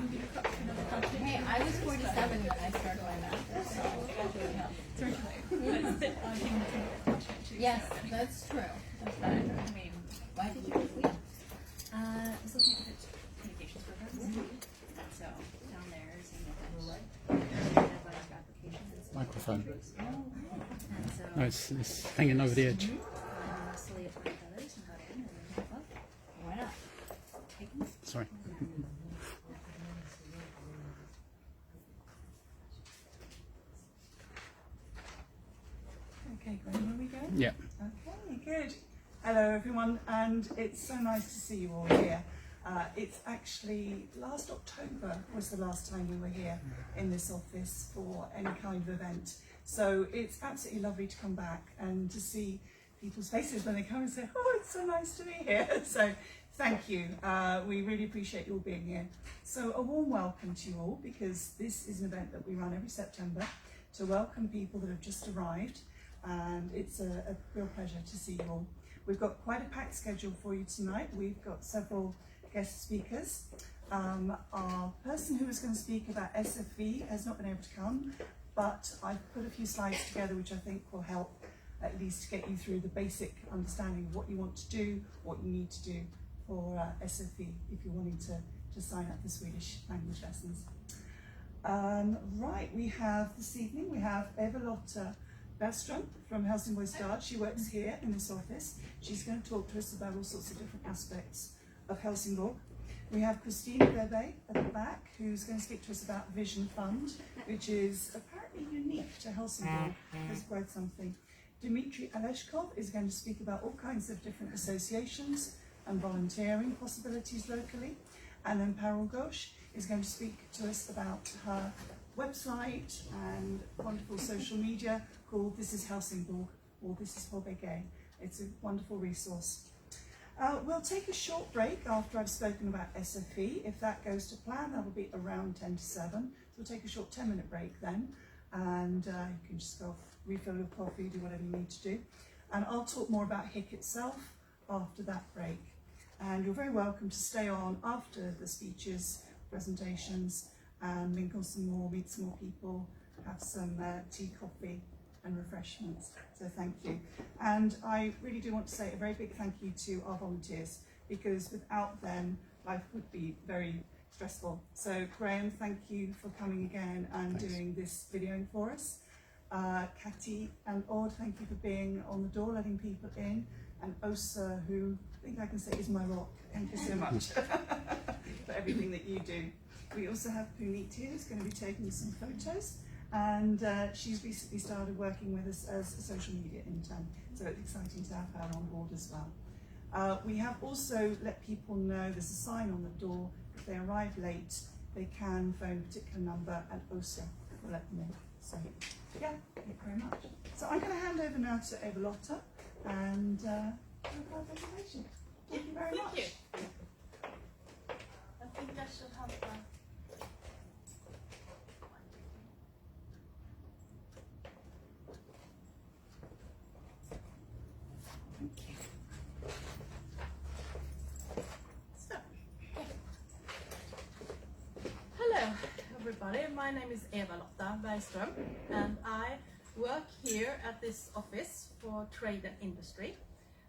Hey, I was 47 when I started my master's, so. Yes, that's true. That's fine. I mean, why did you leave? I was looking at communications programs. So down there is in the applications and stuff. Microphone. And so No, it's hanging over the edge. mostly applied others and got in and then Why not? taken. Sorry. Okay, great. Where are we going? Yeah. Okay, good. Hello, everyone, and it's so nice to see you all here. It's actually last October was the last time we were here in this office for any kind of event. So it's absolutely lovely to come back and to see people's faces when they come and say, "Oh, it's so nice to be here." So thank you. We really appreciate you all being here. So a warm welcome to you all, because this is an event that we run every September to welcome people that have just arrived. And it's a real pleasure to see you all. We've got quite a packed schedule for you tonight. We've got several guest speakers. Our person who was going to speak about SFV has not been able to come, but I've put a few slides together which I think will help at least get you through the basic understanding of what you want to do, what you need to do for SFV if you're wanting to sign up for Swedish language lessons. Right, we have this evening, we have Eva-Lotta Bergström from Helsingborg Bees. She works here in this office. She's going to talk to us about all sorts of different aspects of Helsingborg. We have Christina Bebe at the back, who's going to speak to us about Vision Fund, which is apparently unique to Helsingborg. It's quite something. Dmitry Aleshkov is going to speak about all kinds of different associations and volunteering possibilities locally. And then Parul Ghosh is going to speak to us about her website and wonderful social media called This is Helsingborg, or This is Helsingborg. It's a wonderful resource. We'll take a short break after I've spoken about SFE. If that goes to plan, that will be around 10 to 7. So we'll take a short 10-minute break then, and you can just go refill your coffee, do whatever you need to do. And I'll talk more about HIC itself after that break. And you're very welcome to stay on after the speeches, presentations, and link on some more, meet some more people, have some tea, coffee, and refreshments. So thank you. And I really do want to say a very big thank you to our volunteers, because without them, life would be very stressful. So Graham, thank you for coming again and doing this videoing for us. Kati and Odd, thank you for being on the door, letting people in. And Osa, who I think I can say is my rock. Thank you so much for everything that you do. We also have Puniti, who's going to be taking some photos. And she's recently started working with us as a social media intern, so it's exciting to have her on board as well. We have also let people know there's a sign on the door. If they arrive late, they can phone a particular number, and OSA will let them in. So, yeah, thank you very much. So I'm going to hand over now to Eva-Lotta and our presentation. Thank you very much. Thank you. I think I should have Hello everybody, my name is Eva-Lotta Bergström, and I work here at this office for Trade and Industry,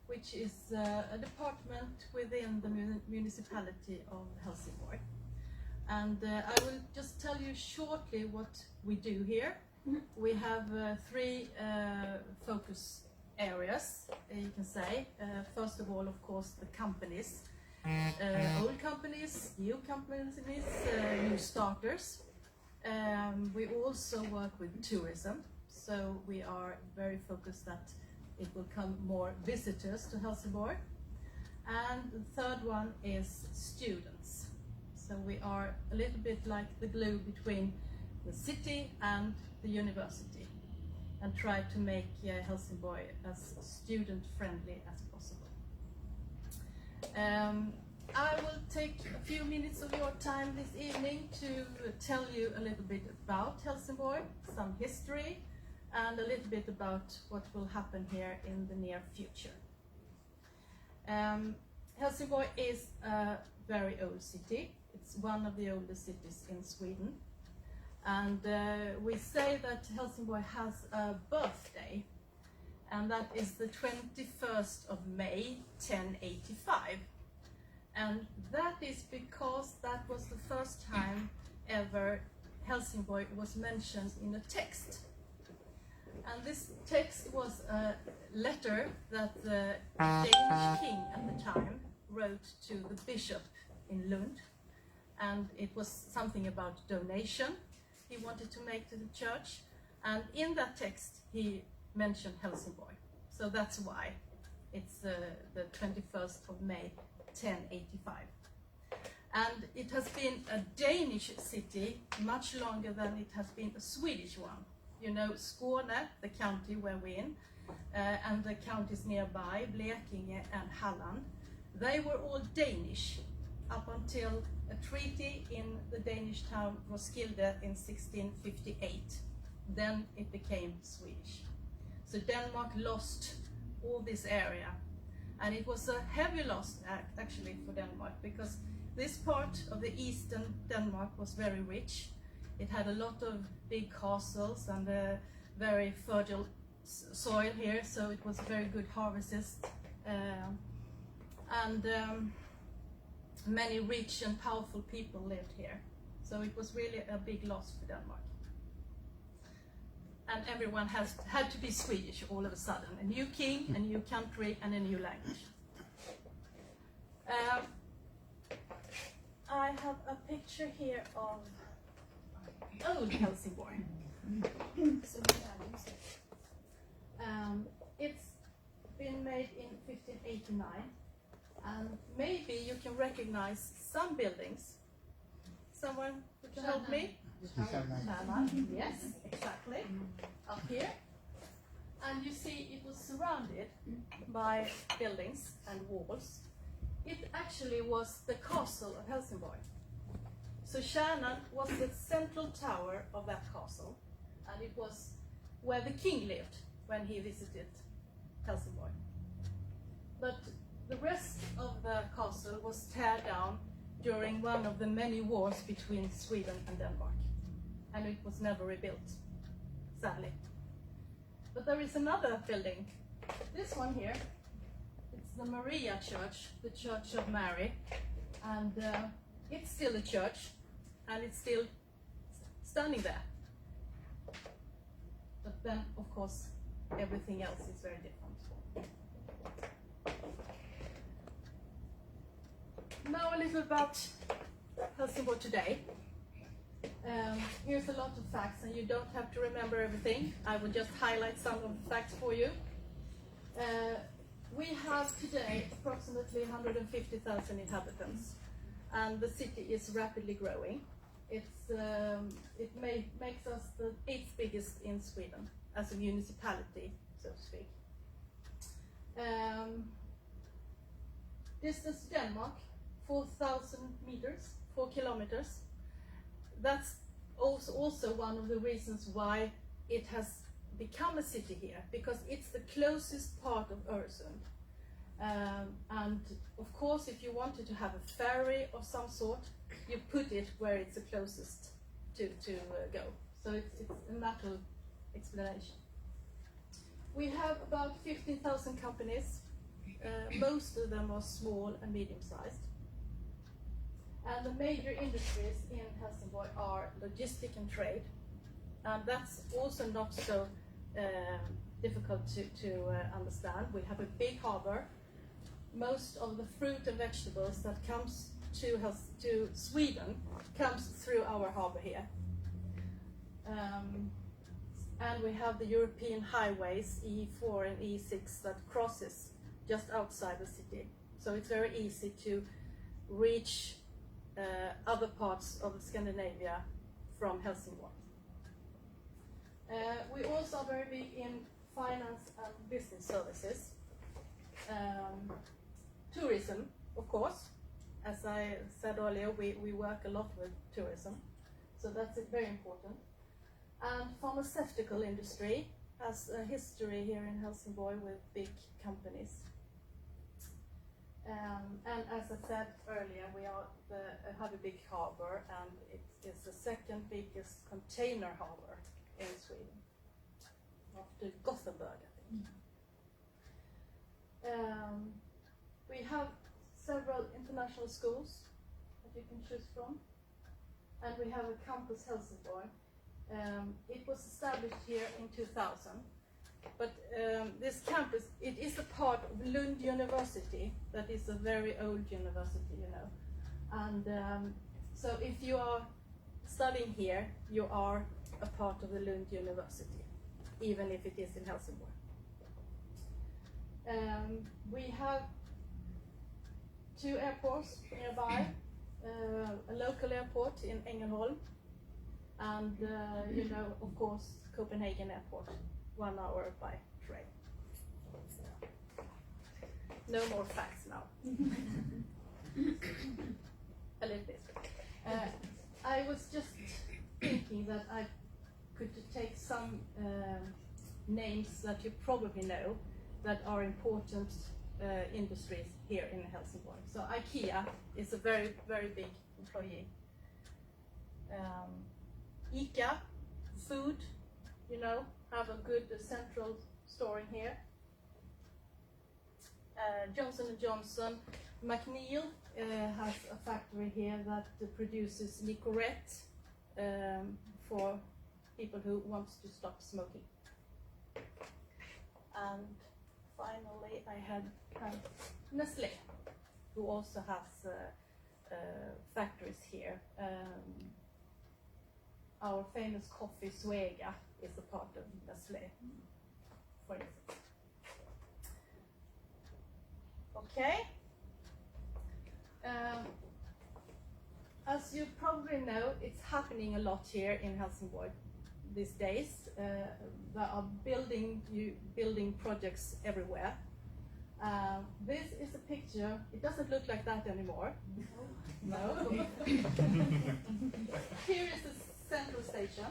which is a department within the Municipality of Helsingborg. And I will just tell you shortly what we do here. We have three focus areas, you can say. First of all, of course, the companies. Old companies, new companies, new starters. We also work with tourism, so we are very focused that it will come more visitors to Helsingborg. And the third one is students. So we are a little bit like the glue between the city and the university, and try to make Helsingborg as student-friendly as possible. I will take a few minutes of your time this evening to tell you a little bit about Helsingborg, some history, and a little bit about what will happen here in the near future. Helsingborg is a very old city. It's one of the oldest cities in Sweden. And we say that Helsingborg has a birthday, and that is the 21st of May 1085. And that is because that was the first time ever Helsingborg was mentioned in a text. And this text was a letter that the Danish king at the time wrote to the bishop in Lund. And it was something about donation he wanted to make to the church. And in that text he mentioned Helsingborg. So that's why it's the 21st of May 1085. And it has been a Danish city much longer than it has been a Swedish one. You know, Skåne, the county where we're in, and the counties nearby, Blekinge and Halland, they were all Danish up until a treaty in the Danish town Roskilde in 1658. Then it became Swedish. So Denmark lost all this area, and it was a heavy loss actually for Denmark, because this part of the eastern Denmark was very rich. It had a lot of big castles and a very fertile soil here, so it was very good harvests, and many rich and powerful people lived here. So it was really a big loss for Denmark. And everyone had to be Swedish all of a sudden. A new king, a new country, and a new language. I have a picture here of old Helsingborg. It's been made in 1589, and maybe you can recognize some buildings. Someone would help me? Yes, exactly. Up here. And you see it was surrounded by buildings and walls. It actually was the castle of Helsingborg. So Kärnan was the central tower of that castle, and it was where the king lived when he visited Helsingborg. But the rest of the castle was teared down during one of the many wars between Sweden and Denmark, and it was never rebuilt, sadly. But there is another building, this one here. It's the Maria Church, the Church of Mary, and it's still a church, and it's still standing there. But then, of course, everything else is very different. Now a little about Helsingborg today. Here's a lot of facts, and you don't have to remember everything. I will just highlight some of the facts for you. We have today approximately 150,000 inhabitants, and the city is rapidly growing. It makes us the 8th biggest in Sweden as a municipality, so to speak. Distance to Denmark, 4,000 meters, 4 kilometers. That's also one of the reasons why it has become a city here, because it's the closest part of Öresund. And of course, if you wanted to have a ferry of some sort, you put it where it's the closest to go. So it's a natural explanation. We have about 15,000 companies. Most of them are small and medium-sized. And the major industries in Helsingborg are logistic and trade. And that's also not so difficult to understand. We have a big harbor. Most of the fruit and vegetables that comes to Sweden comes through our harbor here. And we have the European highways, E4 and E6, that crosses just outside the city. So it's very easy to reach other parts of Scandinavia from Helsingborg. We also are very big in finance and business services. Tourism, of course. As I said earlier, we work a lot with tourism, so that's very important. And pharmaceutical industry has a history here in Helsingborg with big companies. And as I said earlier, we have a big harbour, and it is the second biggest container harbour in Sweden, after Gothenburg, I think. We have several international schools that you can choose from, and we have a campus Helsingborg. It was established here in 2000, but this campus, it is a part of Lund University, that is a very old university, you know. And so if you are studying here, you are a part of the Lund University, even if it is in Helsingborg. We have 2 airports nearby, a local airport in Ängelholm, and you know, of course, Copenhagen Airport, 1 hour by train. No more facts now. A little bit. I was just thinking that I could take some names that you probably know that are important industries here in Helsingborg. So IKEA is a very, very big employee. ICA, food, you know, have a good central store in here. Johnson & Johnson, McNeil has a factory here that produces Nicorette for people who want to stop smoking. And finally, I had Nestlé, who also has factories here. Our famous coffee Svega is a part of Nestlé, for instance. Okay. As you probably know, it's happening a lot here in Helsingborg these days. There are building projects everywhere. This is a picture. It doesn't look like that anymore. No. Here is the central station,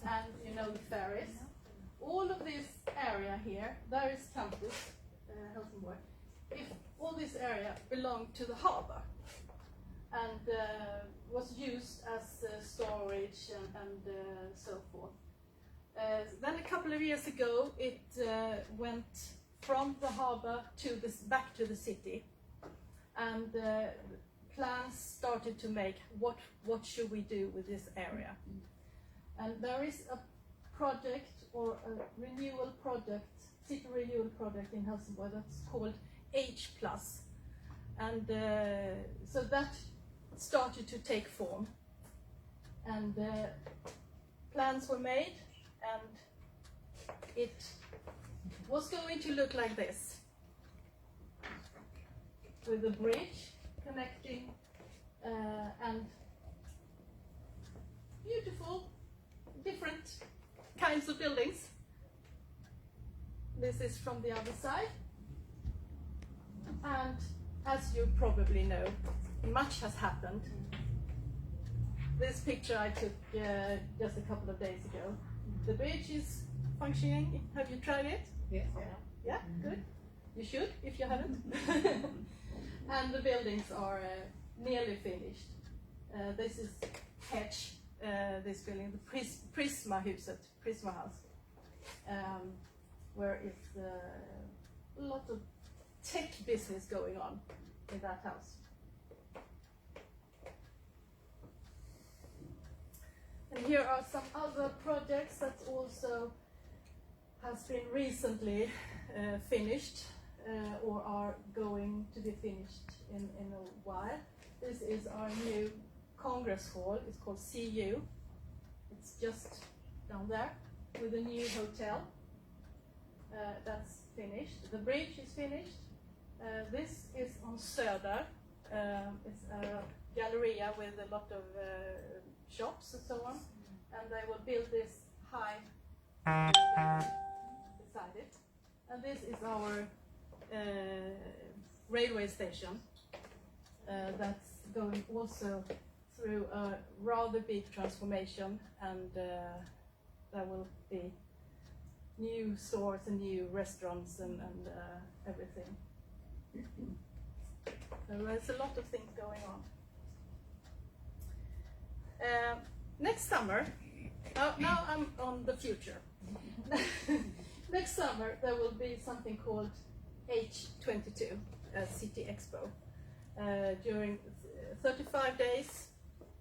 and you know the ferries. All of this area here, there is campus Helsingborg. If all this area belonged to the harbour and was used as storage and so forth. Then a couple of years ago, it went from the harbour to back to the city, and plans started to make what should we do with this area. And there is a project or a renewal project, city renewal project in Helsingborg that's called H+, and so that started to take form, and plans were made, and it was going to look like this, with a bridge connecting and beautiful different kinds of buildings. This is from the other side. And as you probably know, much has happened. This picture I took just a couple of days ago. The bridge is functioning. Have you tried it? Yes. Yeah, good. You should, if you haven't. And the buildings are nearly finished. This is Hedge, this building, the Prisma-huset, Prisma House, where it's a lot of tech business going on in that house. And here are some other projects that also has been recently finished or are going to be finished in a while. This is our new Congress Hall. It's called CU. It's just down there with a new hotel. That's finished. The bridge is finished. This is on Söder. It's a galleria with a lot of shops and so on. And they will build this high beside it. And this is our railway station that's going also through a rather big transformation, and there will be new stores and new restaurants and everything. There's a lot of things going on. Next summer, now I'm on the future. Next summer there will be something called H22, a City Expo, during 35 days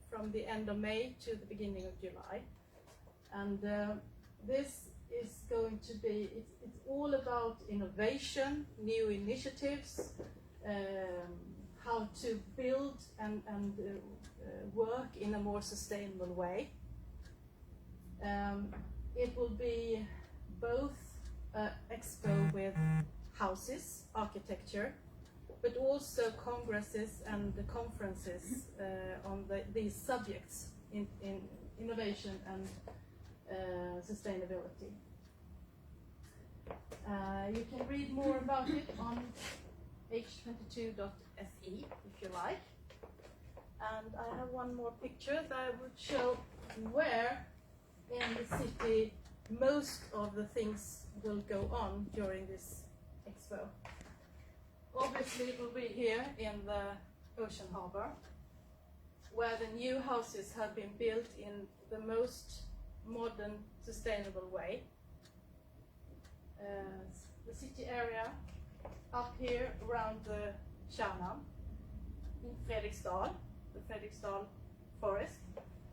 from the end of May to the beginning of July. And this is going to be, it's all about innovation, new initiatives, how to build and work in a more sustainable way. It will be both an expo with houses, architecture, but also congresses and conferences on these subjects in innovation and sustainability. You can read more about it on h22.se if you like. And I have one more picture that I would show where in the city most of the things will go on during this expo. Obviously it will be here in the Ocean Harbour, where the new houses have been built in the most modern, sustainable way. The city area up here around the Kärnan, in Fredriksdal, the Fredriksdal forest,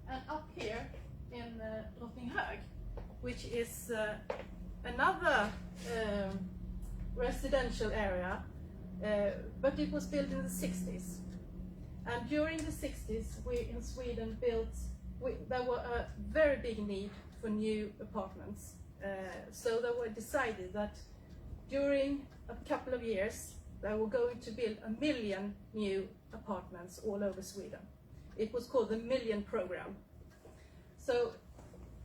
and up here in Drottninghög, which is another residential area, but it was built in the 60s. And during the 60s, we in Sweden there were a very big need for new apartments. So they were decided that during a couple of years, they were going to build 1 million new apartments all over Sweden. It was called the Million Program. So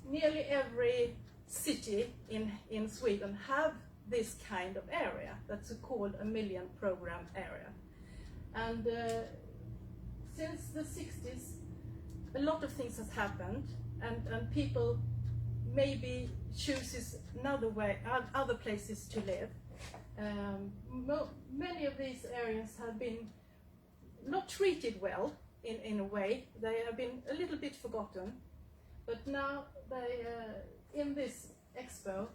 nearly every city in Sweden have this kind of area that's called a Million Program area. And since the 60s, a lot of things has happened, and people maybe chooses another way, other places to live. Many of these areas have been not treated well in a way. They have been a little bit forgotten, but now in this expo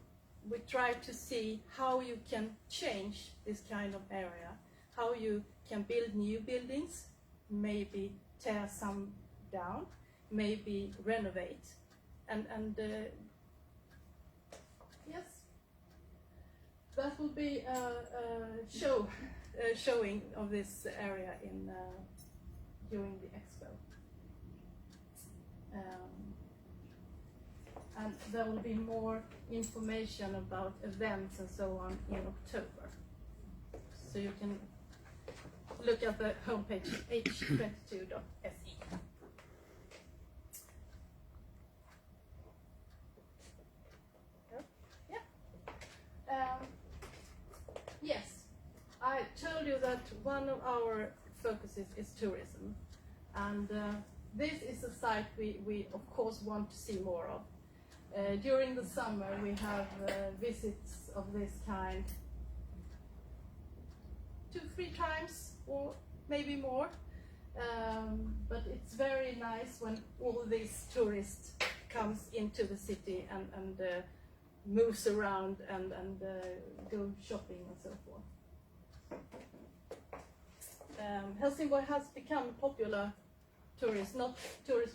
we try to see how you can change this kind of area, how you can build new buildings, maybe tear some down, maybe renovate, and yes, that will be a showing of this area during the expo. And there will be more information about events and so on in October. So you can look at the homepage h22.se. Yes, I told you that one of our focuses is tourism, and this is a site we of course want to see more of. During the summer we have visits of this kind 2-3 times or maybe more, but it's very nice when all these tourists comes into the city and moves around and go shopping and so forth. Helsingborg has become a popular tourist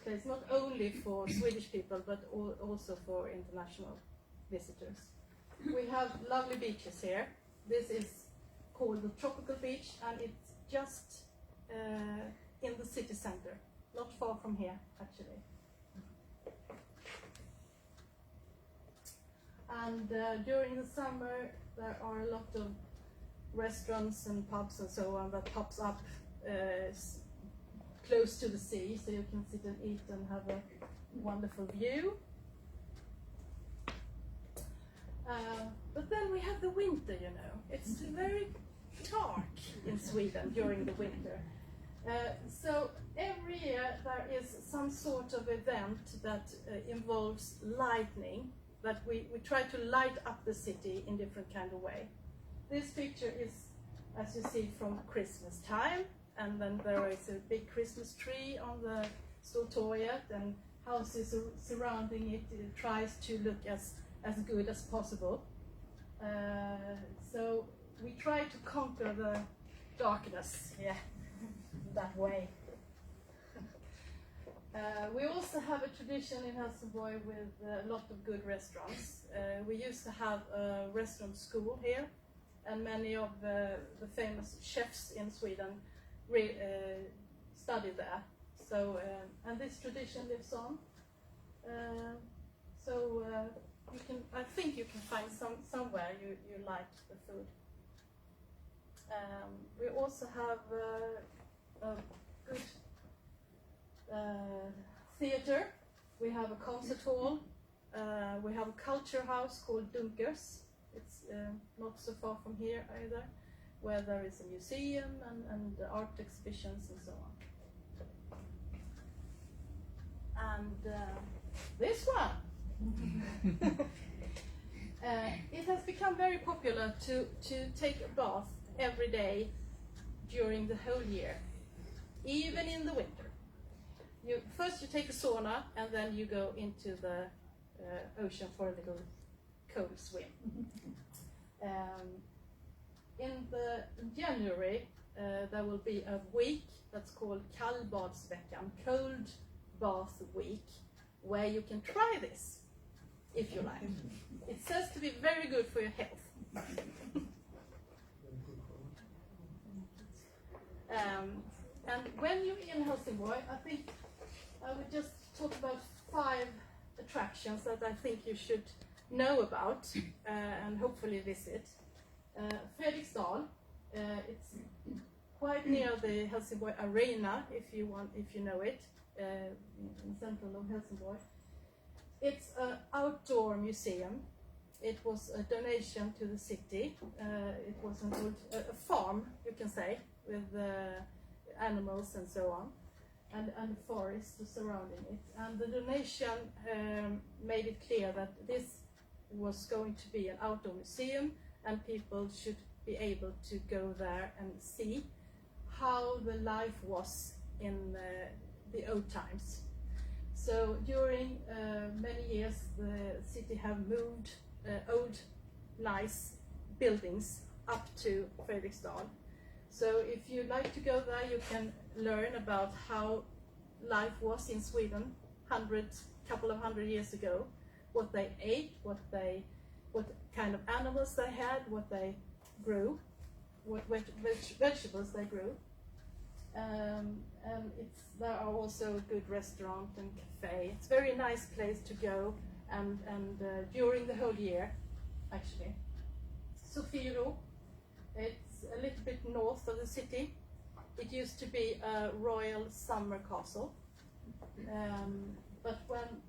place, not only for Swedish people but also for international visitors. We have lovely beaches here. This is called the Tropical Beach, and it's just in the city center, not far from here actually. And during the summer there are a lot of restaurants and pubs and so on that pops up close to the sea, so you can sit and eat and have a wonderful view. But then we have the winter, you know. It's very dark in Sweden during the winter. So every year there is some sort of event that involves lightning, that we try to light up the city in different kind of way. This picture is, as you see, from Christmas time, and then there is a big Christmas tree on the Stortorget, and houses surrounding it. It tries to look as good as possible. So we try to conquer the darkness, that way. We also have a tradition in Helsingborg with a lot of good restaurants. We used to have a restaurant school here, and many of the famous chefs in Sweden studied there. So, and this tradition lives on. I think you can find somewhere you like the food. We also have a good theater. We have a concert hall. We have a culture house called Dunkers. It's not so far from here either, where there is a museum and art exhibitions and so on. And this one. It has become very popular to take a bath every day during the whole year, even in the winter. First you take a sauna, and then you go into the ocean for a little cold swim. In January there will be a week that's called Kallbadsveckan, cold bath week, where you can try this if you like. It says to be very good for your health. And when you're in Helsingborg, I think I would just talk about 5 attractions that I think you should know about and hopefully visit. Fredriksdal, it's quite near the Helsingborg Arena, if you know it, in central of Helsingborg. It's an outdoor museum. It was a donation to the city. It was a farm, you can say, with animals and so on, and forest surrounding it. And the donation made it clear that this was going to be an outdoor museum, and people should be able to go there and see how the life was in the old times. So during many years the city have moved old nice buildings up to Fredriksdal. So if you like to go there, you can learn about how life was in Sweden couple of hundred years ago, what they ate, what kind of animals they had, what they grew, what vegetables they grew. And there are also a good restaurant and cafe. It's a very nice place to go, and during the whole year, actually. Sofiero, it's a little bit north of the city. It used to be a royal summer castle, but when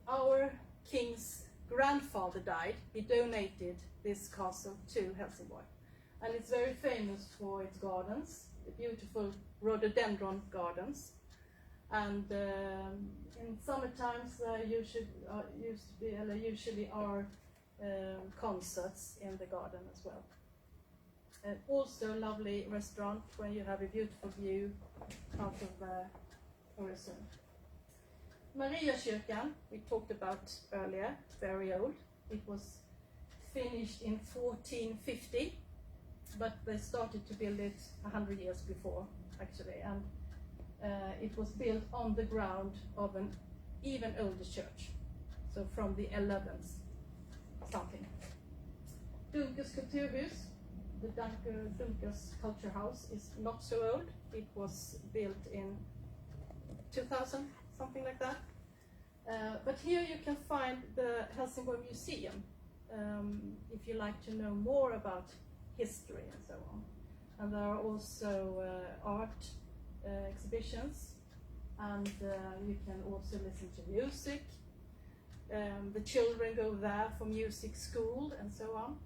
our king's grandfather died, he donated this castle to Helsingborg, and it's very famous for its gardens, the beautiful rhododendron gardens, and in summer times there usually are concerts in the garden as well. Also a lovely restaurant where you have a beautiful view out of the horizon. Mariakyrkan, we talked about earlier, very old. It was finished in 1450, but they started to build it 100 years before, actually, and it was built on the ground of an even older church, so from the 11th something. Dunkers Kulturhus, the Dunkers Culture House, is not so old. It was built in 2000, something like that. But here you can find the Helsingborg Museum, if you like to know more about history and so on. And there are also art exhibitions, and you can also listen to music. The children go there for music school and so on.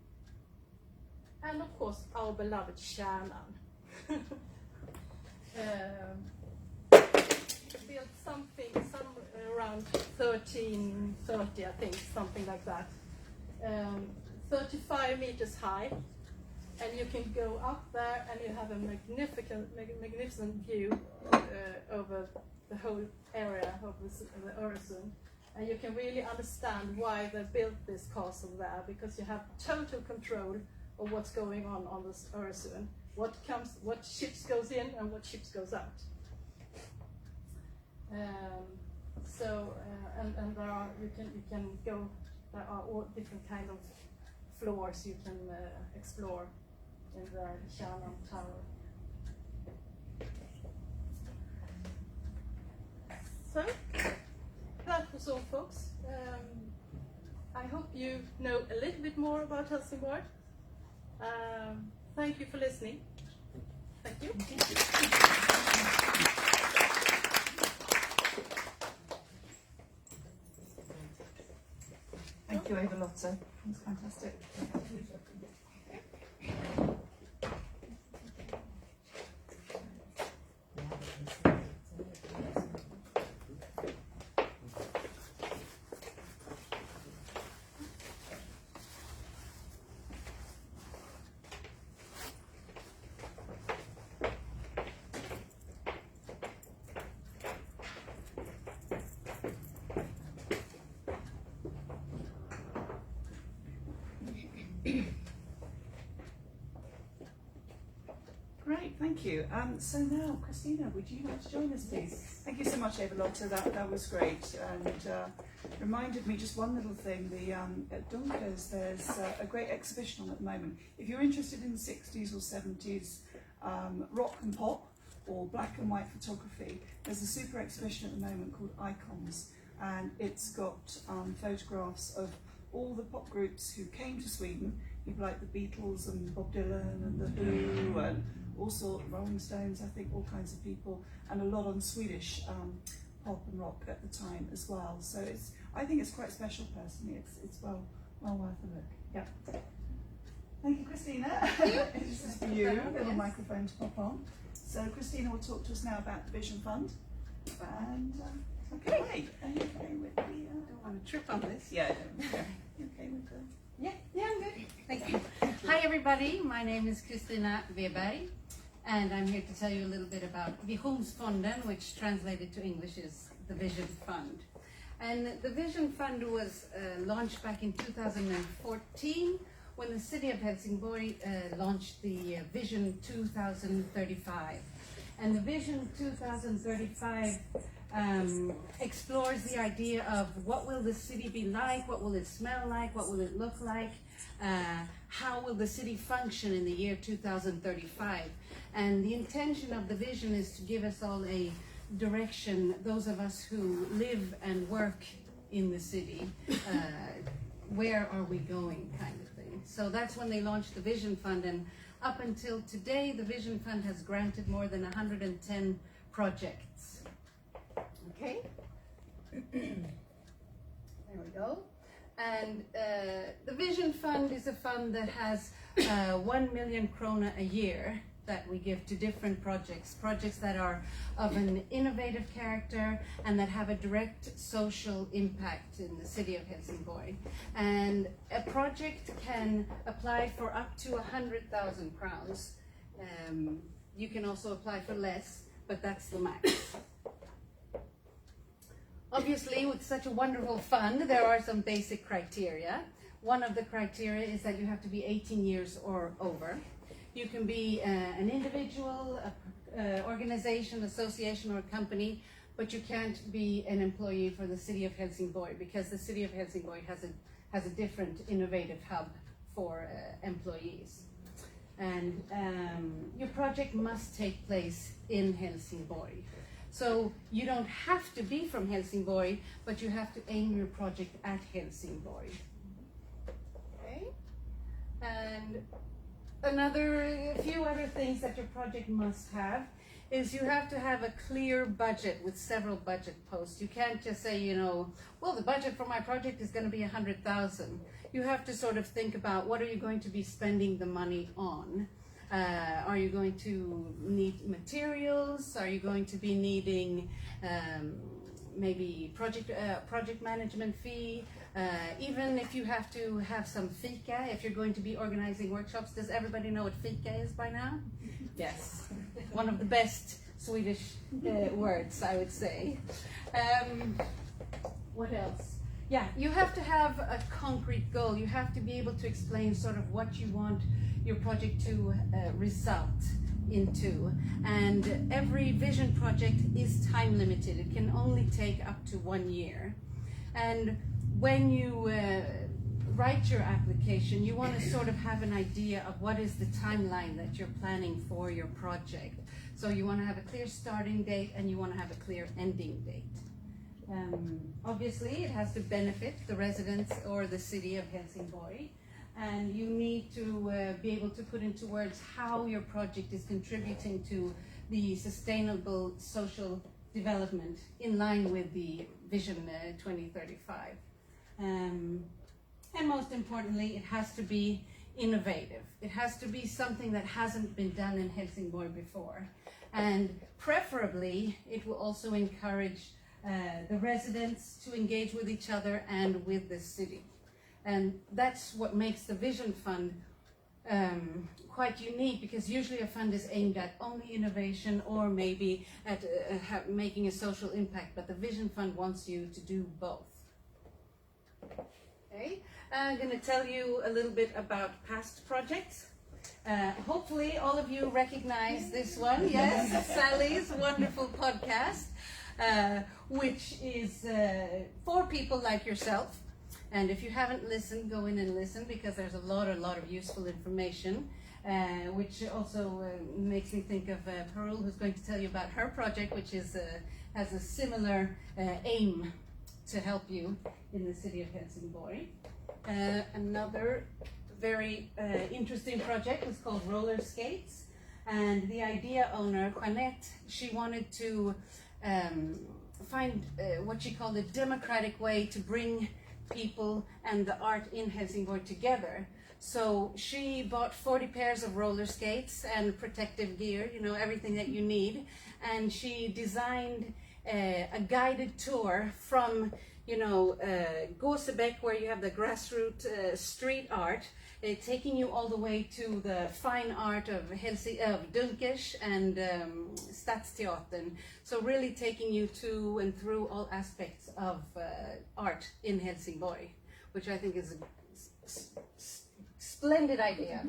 And of course our beloved Kärnan. Built some around 1330, I think, something like that. 35 meters high, and you can go up there and you have a magnificent view over the whole area of the Öresund. And you can really understand why they built this castle there, because you have total control of what's going on this Öresund. What ships goes in and what ships goes out. And there are you can go. There are all different kind of floors you can explore in the Kärnan Tower. So that was all, folks. I hope you know a little bit more about Helsingborg. Thank you for listening. Thank you. Thank you, Eva Lotte. That's fantastic. Great, thank you. So now, Christina, would you like to join us, please? Thank you so much, Eva Lotte. That was great, and reminded me just one little thing. At Dunkers, there's a great exhibition on at the moment. If you're interested in 60s or 70s rock and pop or black and white photography, there's a super exhibition at the moment called Icons, and it's got photographs of all the pop groups who came to Sweden. People like the Beatles and Bob Dylan and the Who and also Rolling Stones, I think, all kinds of people, and a lot on Swedish pop and rock at the time as well. So I think it's quite special personally. It's well worth a look. Yeah. Thank you, Christina. This is for you, a little microphone to pop on. So Christina will talk to us now about the Vision Fund. And okay, are you okay with the? Don't want to trip on this. Yeah. You okay with the? Yeah, I'm good. Thank you. Hi, everybody. My name is Kristina Weberg, and I'm here to tell you a little bit about Visionsfonden, which translated to English is the Vision Fund. And the Vision Fund was launched back in 2014 when the city of Helsingborg launched the Vision 2035. And the Vision 2035 explores the idea of what will the city be like, what will it smell like, what will it look like, how will the city function in the year 2035. And the intention of the vision is to give us all a direction, those of us who live and work in the city, where are we going kind of thing. So that's when they launched the Vision Fund, and up until today the Vision Fund has granted more than 110 projects. Okay, there we go. And the Vision Fund is a fund that has 1 million krona a year that we give to different projects that are of an innovative character and that have a direct social impact in the city of Helsingborg. And a project can apply for up to 100,000 crowns. You can also apply for less, but that's the max. Obviously, with such a wonderful fund, there are some basic criteria. One of the criteria is that you have to be 18 years or over. You can be an individual, organization, association, or company, but you can't be an employee for the city of Helsingborg, because the city of Helsingborg has a different innovative hub for employees. And your project must take place in Helsingborg. So you don't have to be from Helsingborg, but you have to aim your project at Helsingborg. Okay? And a few other things that your project must have is you have to have a clear budget with several budget posts. You can't just say, well, the budget for my project is going to be 100,000. You have to sort of think about what are you going to be spending the money on. Are you going to need materials? Are you going to be needing maybe project management fee, even if you have to have some fika, if you're going to be organizing workshops. Does everybody know what fika is by now? Yes, one of the best Swedish words, I would say. What else? Yeah, you have to have a concrete goal. You have to be able to explain sort of what you want your project to result into. And every vision project is time limited. It can only take up to 1 year. And when you write your application, you want to sort of have an idea of what is the timeline that you're planning for your project. So you want to have a clear starting date and you want to have a clear ending date. Obviously, it has to benefit the residents or the city of Helsingborg, and you need to be able to put into words how your project is contributing to the sustainable social development in line with the Vision 2035. And most importantly, it has to be innovative. It has to be something that hasn't been done in Helsingborg before. And preferably, it will also encourage the residents to engage with each other and with the city. And that's what makes the Vision Fund quite unique, because usually a fund is aimed at only innovation or maybe at making a social impact, but the Vision Fund wants you to do both. Okay, I'm going to tell you a little bit about past projects. Hopefully all of you recognize this one, yes, Sally's wonderful podcast. Which is for people like yourself. And if you haven't listened, go in and listen, because there's a lot of useful information, which also makes me think of Parul, who's going to tell you about her project, which is has a similar aim to help you in the city of Helsingborg. Another very interesting project was called Roller Skates, and the idea owner, Jeanette, she wanted to find what she called a democratic way to bring people and the art in Helsingborg together. So she bought 40 pairs of roller skates and protective gear, you know, everything that you need. And she designed a guided tour from, you know, Gåsebäck, where you have the grassroots street art, taking you all the way to the fine art of Dunkers and Stadsteatern. So really taking you to and through all aspects of art in Helsingborg, which I think is a splendid idea.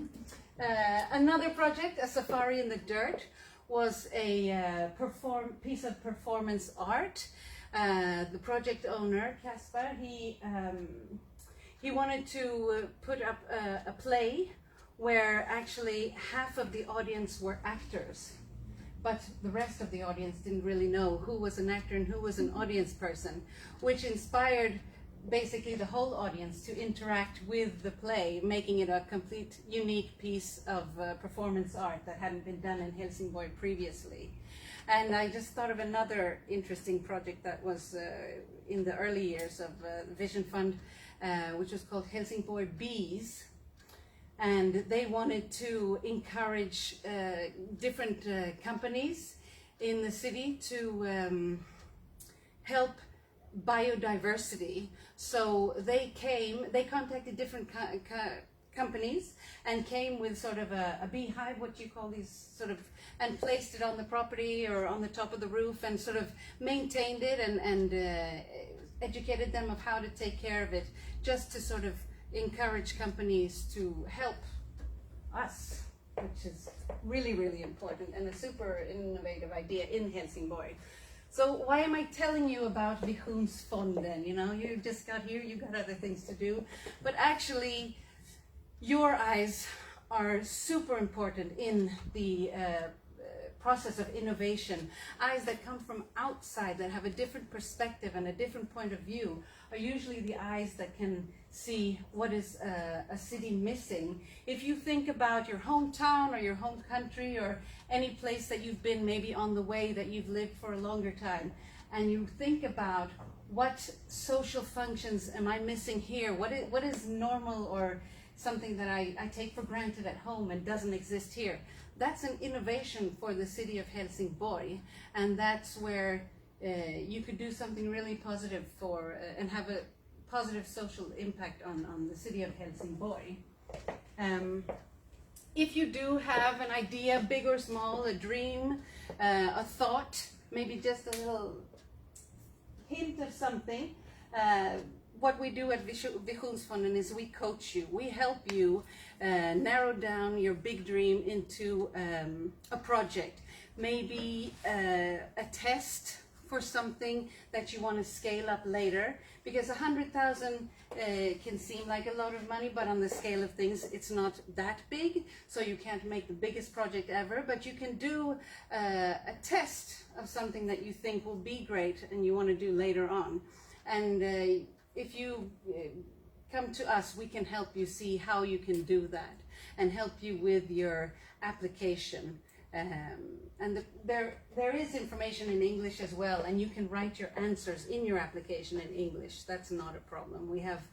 Another project, a safari in the dirt, was a piece of performance art. The project owner, Kasper, he wanted to put up a play where actually half of the audience were actors, but the rest of the audience didn't really know who was an actor and who was an audience person, which inspired basically the whole audience to interact with the play, making it a complete unique piece of performance art that hadn't been done in Helsingborg previously. And I just thought of another interesting project that was in the early years of Vision Fund, which was called Helsingborg Bees. And they wanted to encourage different companies in the city to help biodiversity. So they contacted different companies and came with sort of a beehive, what you call these sort of, and placed it on the property or on the top of the roof and sort of maintained it and educated them of how to take care of it, just to sort of encourage companies to help us, which is really, really important and a super innovative idea in Helsingborg. So why am I telling you about Visionsfonden? You know, you just got here, you got other things to do, but actually your eyes are super important in the process of innovation. Eyes that come from outside, that have a different perspective and a different point of view, are usually the eyes that can see what is a city missing. If you think about your hometown or your home country or any place that you've been maybe on the way that you've lived for a longer time, and you think about what social functions am I missing here, what is normal or something that I take for granted at home and doesn't exist here. That's an innovation for the city of Helsingborg, and that's where you could do something really positive for and have a positive social impact on the city of Helsingborg. If you do have an idea, big or small, a dream, a thought, maybe just a little hint of something, what we do at Visionsfonden is we coach you. We help you narrow down your big dream into a project, maybe a test for something that you want to scale up later, because 100,000 can seem like a lot of money, but on the scale of things it's not that big, so you can't make the biggest project ever, but you can do a test of something that you think will be great and you want to do later on. And if you come to us, we can help you see how you can do that and help you with your application. And there is information in English as well, and you can write your answers in your application in English. That's not a problem. We have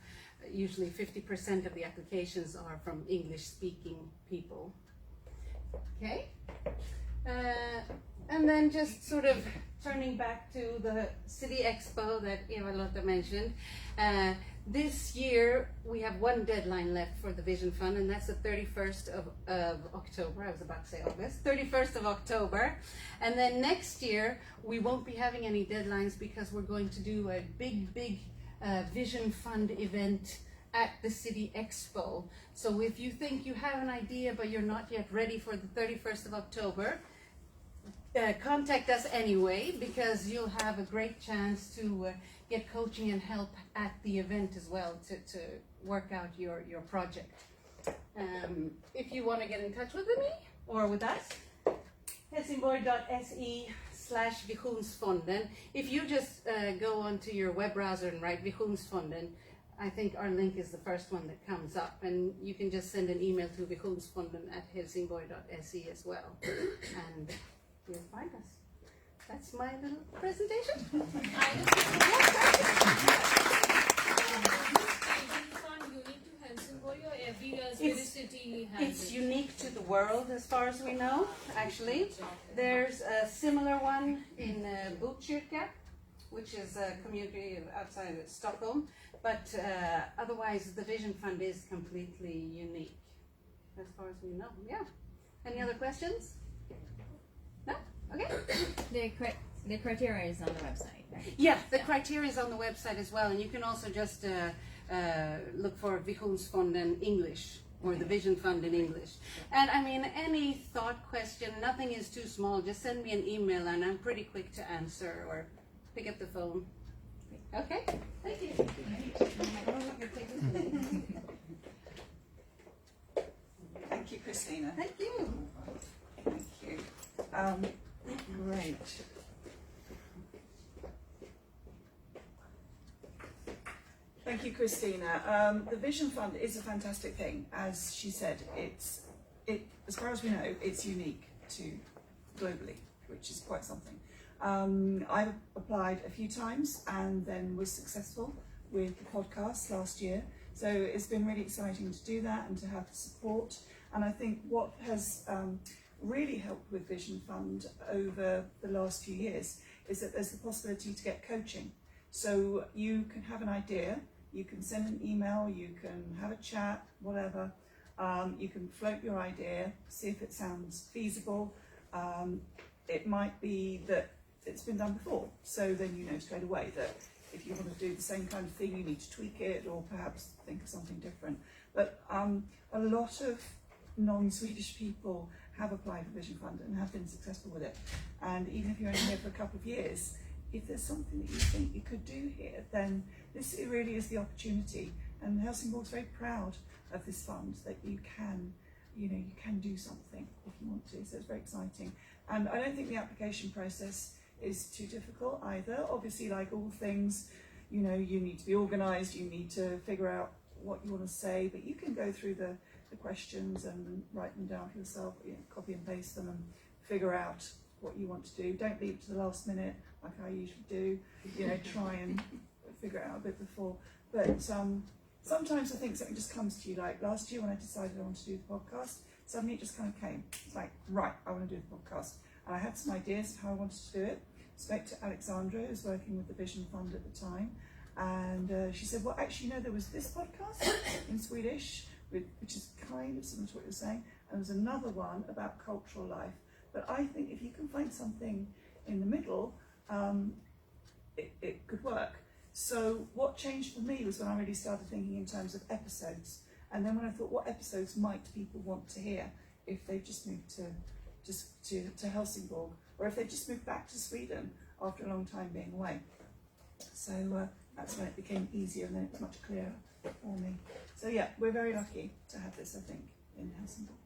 usually 50% of the applications are from English-speaking people. Okay? And then just sort of turning back to the City Expo that Eva-Lotta mentioned. This year we have one deadline left for the Vision Fund, and that's the 31st of October. I was about to say August. 31st of October. And then next year we won't be having any deadlines because we're going to do a big Vision Fund event at the City Expo. So if you think you have an idea but you're not yet ready for the 31st of October, contact us anyway, because you'll have a great chance to get coaching and help at the event as well to work out your project. If you want to get in touch with me or with us, helsingborg.se/Visionsfonden. If you just go onto your web browser and write Visionsfonden, I think our link is the first one that comes up, and you can just send an email to visionsfonden@helsingborg.se as well, and you'll find us. That's my little presentation. It's unique to the world as far as we know, actually. There's a similar one in Botkyrka, which is a community outside of Stockholm, but otherwise the Vision Fund is completely unique as far as we know. Yeah. Any other questions? No? Okay. The criteria is on the website, right? Yeah, the criteria is on the website as well, and you can also just look for Visionsfonden English or the Vision Fund in English. And I mean, any thought, question, nothing is too small. Just send me an email, and I'm pretty quick to answer or pick up the phone. Okay, thank you. Thank you, Christina. Thank you. Thank you. Great. Thank you, Christina. The Vision Fund is a fantastic thing. As she said, as far as we know, it's unique to globally, which is quite something. I've applied a few times and then was successful with the podcast last year. So it's been really exciting to do that and to have the support. And I think what has really helped with Vision Fund over the last few years is that there's the possibility to get coaching. So you can have an idea, you can send an email, you can have a chat, whatever. You can float your idea, see if it sounds feasible. It might be that it's been done before, so then you know straight away that if you want to do the same kind of thing, you need to tweak it or perhaps think of something different. But a lot of non-Swedish people have applied for Vision Fund and have been successful with it. And even if you're only here for a couple of years, if there's something that you think you could do here, then this really is the opportunity. And Helsingborg's very proud of this fund, that you can do something if you want to. So it's very exciting. And I don't think the application process is too difficult either. Obviously, like all things, you need to be organised, you need to figure out what you want to say, but you can go through the questions and write them down for yourself, copy and paste them and figure out what you want to do. Don't leave it to the last minute like I usually do. Try and figure it out a bit before. But sometimes I think something just comes to you. Like last year when I decided I wanted to do the podcast, suddenly it just kind of came. It's like, right, I want to do the podcast. And I had some ideas of how I wanted to do it, spoke to Alexandra, who was working with the Vision Fund at the time, and she said, well, actually, there was this podcast in Swedish, which is kind of similar to what you're saying, and there's another one about cultural life. But I think if you can find something in the middle, it could work. So what changed for me was when I really started thinking in terms of episodes. And then when I thought, what episodes might people want to hear if they've just moved to Helsingborg, or if they've just moved back to Sweden after a long time being away. So that's when it became easier, and then it was much clearer for me. So yeah, we're very lucky to have this, I think, in Helsingborg.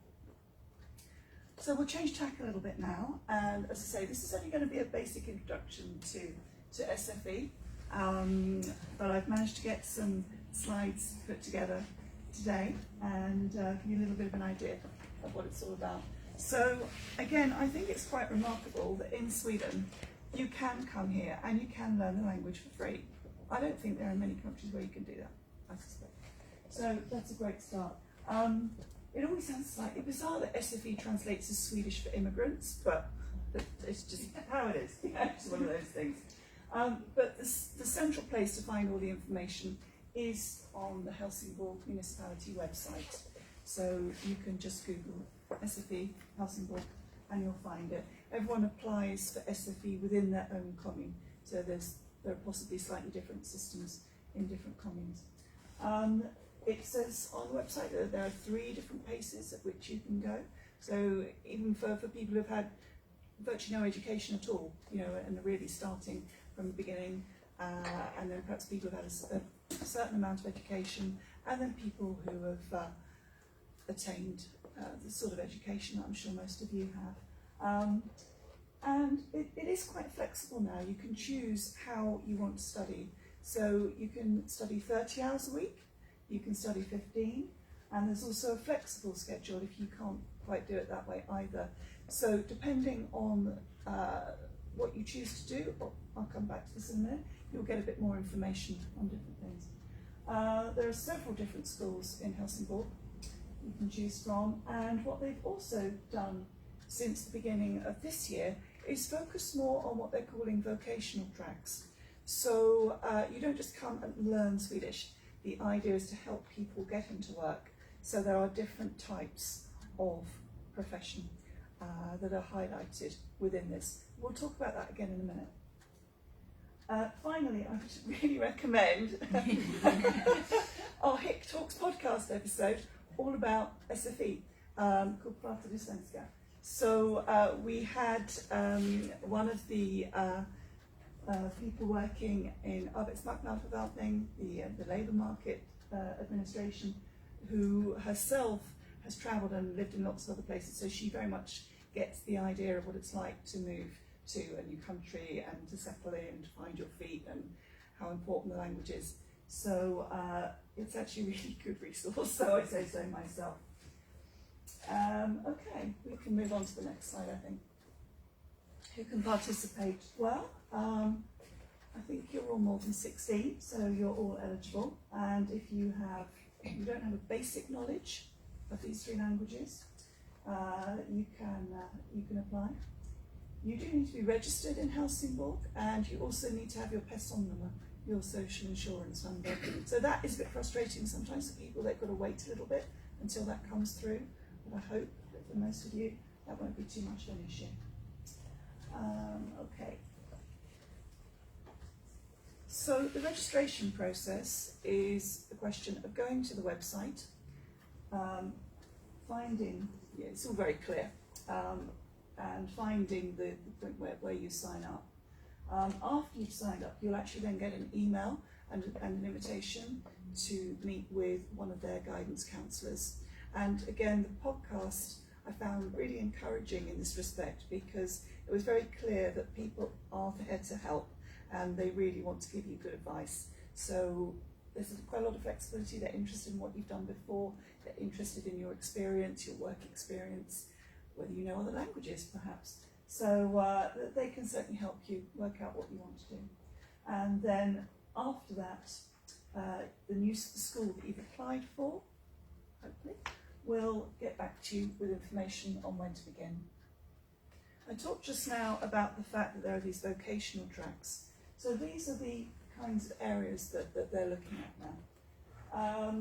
So we'll change tack a little bit now, and as I say, this is only going to be a basic introduction to SFE, but I've managed to get some slides put together today and give you a little bit of an idea of what it's all about. So again, I think it's quite remarkable that in Sweden you can come here and you can learn the language for free. I don't think there are many countries where you can do that, I suspect. So that's a great start. It always sounds slightly bizarre that SFE translates as Swedish for immigrants, but it's just how it is. It's one of those things. But the central place to find all the information is on the Helsingborg Municipality website. So you can just Google SFE Helsingborg and you'll find it. Everyone applies for SFE within their own commune, so there are possibly slightly different systems in different communes. It says on the website that there are 3 different paces at which you can go. So even for people who've had virtually no education at all, and are really starting from the beginning, and then perhaps people who've had a certain amount of education, and then people who have attained the sort of education that I'm sure most of you have. And it is quite flexible now. You can choose how you want to study. So you can study 30 hours a week, you can study 15, and there's also a flexible schedule if you can't quite do it that way either. So depending on what you choose to do, I'll come back to this in a minute, you'll get a bit more information on different things. There are several different schools in Helsingborg you can choose from, and what they've also done since the beginning of this year is focus more on what they're calling vocational tracks. So you don't just come and learn Swedish. The idea is to help people get into work. So there are different types of profession that are highlighted within this. We'll talk about that again in a minute. Finally, I would really recommend our Hick Talks podcast episode all about SFE, called Pratar du Svenska. So we had one of the people working in Arbetsmarknadsförvaltning, the labour market administration, who herself has travelled and lived in lots of other places, so she very much gets the idea of what it's like to move to a new country and to settle in, to find your feet, and how important the language is. So it's actually a really good resource, so I say so myself. Okay, we can move on to the next slide, I think. Who can participate? Well, I think you're all more than 16, so you're all eligible. And if you don't have a basic knowledge of these 3 languages, you can apply. You do need to be registered in Helsingborg, and you also need to have your personnummer, your social insurance number. So that is a bit frustrating sometimes for people. They've got to wait a little bit until that comes through. But I hope that for most of you, that won't be too much of an issue. Okay. So the registration process is a question of going to the website, finding, it's all very clear, and finding the point where you sign up. After you've signed up, you'll actually then get an email and an invitation to meet with one of their guidance counsellors. And again, the podcast I found really encouraging in this respect, because it was very clear that people are there to help and they really want to give you good advice. So there's quite a lot of flexibility. They're interested in what you've done before, they're interested in your experience, your work experience, whether you know other languages perhaps. So they can certainly help you work out what you want to do. And then after that, the school that you've applied for, hopefully, will get back to you with information on when to begin. I talked just now about the fact that there are these vocational tracks. So these are the kinds of areas that they're looking at now.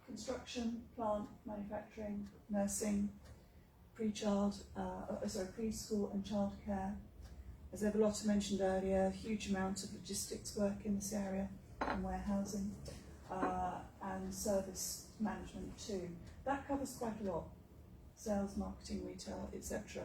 Construction, plant, manufacturing, nursing, preschool and childcare. As Evalotta mentioned earlier, a huge amount of logistics work in this area, and warehousing, and service management too. That covers quite a lot: sales, marketing, retail, etc.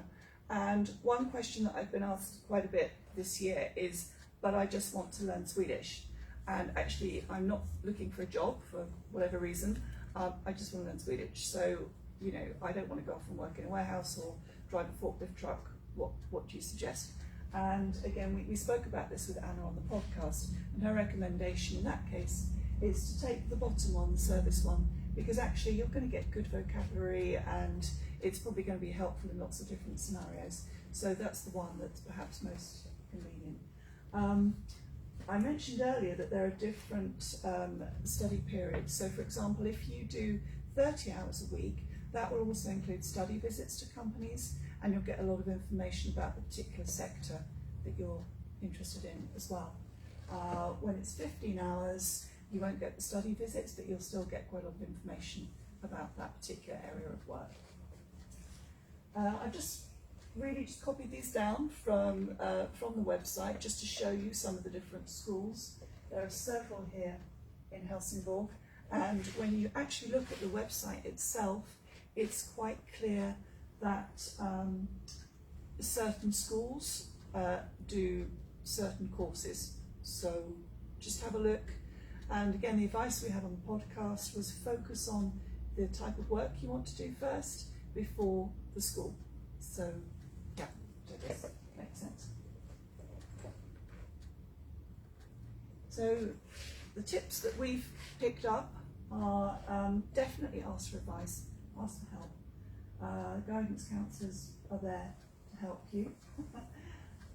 And one question that I've been asked quite a bit this year is, but I just want to learn Swedish. And actually, I'm not looking for a job for whatever reason. I just want to learn Swedish. So, you know, I don't want to go off and work in a warehouse or drive a forklift truck. What do you suggest? And again, we spoke about this with Anna on the podcast, and her recommendation in that case is to take the bottom one, the service one, because actually you're going to get good vocabulary and it's probably going to be helpful in lots of different scenarios. So that's the one that's perhaps most convenient. I mentioned earlier that there are different study periods. So for example, if you do 30 hours a week, that will also include study visits to companies, and you'll get a lot of information about the particular sector that you're interested in as well. When it's 15 hours, you won't get the study visits, but you'll still get quite a lot of information about that particular area of work. I've just copied these down from the website just to show you some of the different schools. There are several here in Helsingborg, and when you actually look at the website itself, it's quite clear that certain schools do certain courses. So just have a look. And again, the advice we had on the podcast was focus on the type of work you want to do first before the school. So yeah, does this make sense? So the tips that we've picked up are definitely ask for advice, ask for help. Guidance counsellors are there to help you.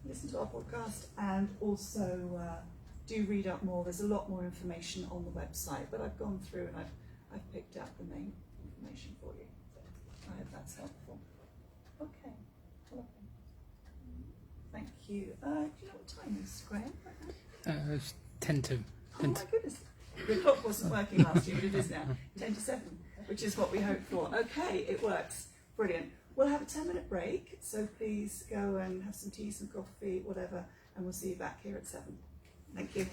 Listen to our podcast, and also do read up more. There's a lot more information on the website, but I've gone through and I've picked out the main information for you. I hope that's helpful. Okay, lovely. Thank you. Do you know what time it is, Graham? It's 10 to. Oh my goodness. The clock wasn't working last year, but it is now. 10 to 7, which is what we hoped for. Okay, it works. Brilliant. We'll have a 10-minute break, so please go and have some tea, some coffee, whatever, and we'll see you back here at 7. Thank you.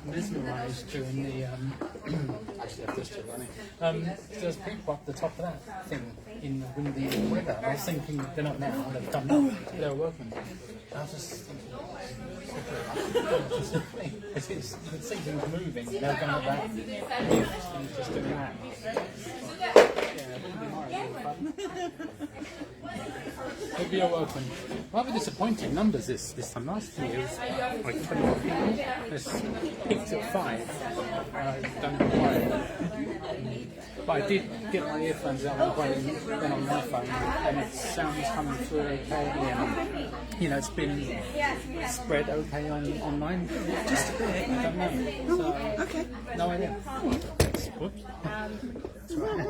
mesmerised during the actually I've just checked running. There's people up the top of that thing in the windy weather. I was thinking they're not now, they've come now, they're working. I was just thinking, you could see things moving, they're going up that lift and just doing that. Hope you're welcome. Rather disappointing numbers this time. Last year was like 21 people. It's peaked at 5. Don't know why. But I did get my earphones out and then on my phone, and it sounds coming through okay. And, you know, it's been spread okay online. Just a bit. I don't know. So, Okay. no idea. Whoops. That's right.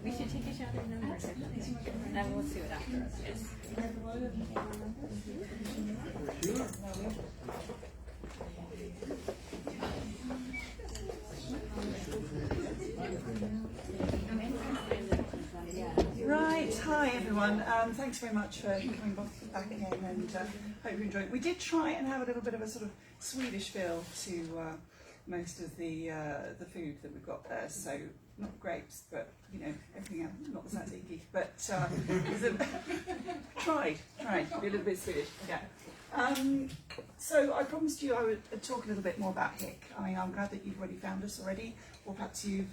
We should take each other's numbers, and then we'll see what after us is. Right, hi everyone. Thanks very much for coming back in, and hope you enjoyed it. We did try and have a little bit of a sort of Swedish feel to most of the food that we've got there. So not grapes, but you know everything else. Not the tzatziki, but tried to be a little bit Swedish. Yeah. So I promised you I would talk a little bit more about HIC. I mean, I'm glad that you've already found us already, or perhaps you've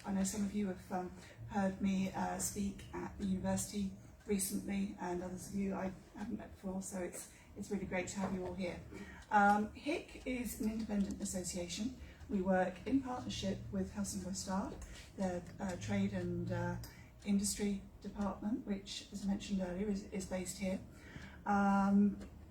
I know some of you have heard me speak at the university recently, and others of you I haven't met before, so it's really great to have you all here. HIC is an independent association. We work in partnership with Helsingborg Stad, their trade and industry department, which, as I mentioned earlier, is based here.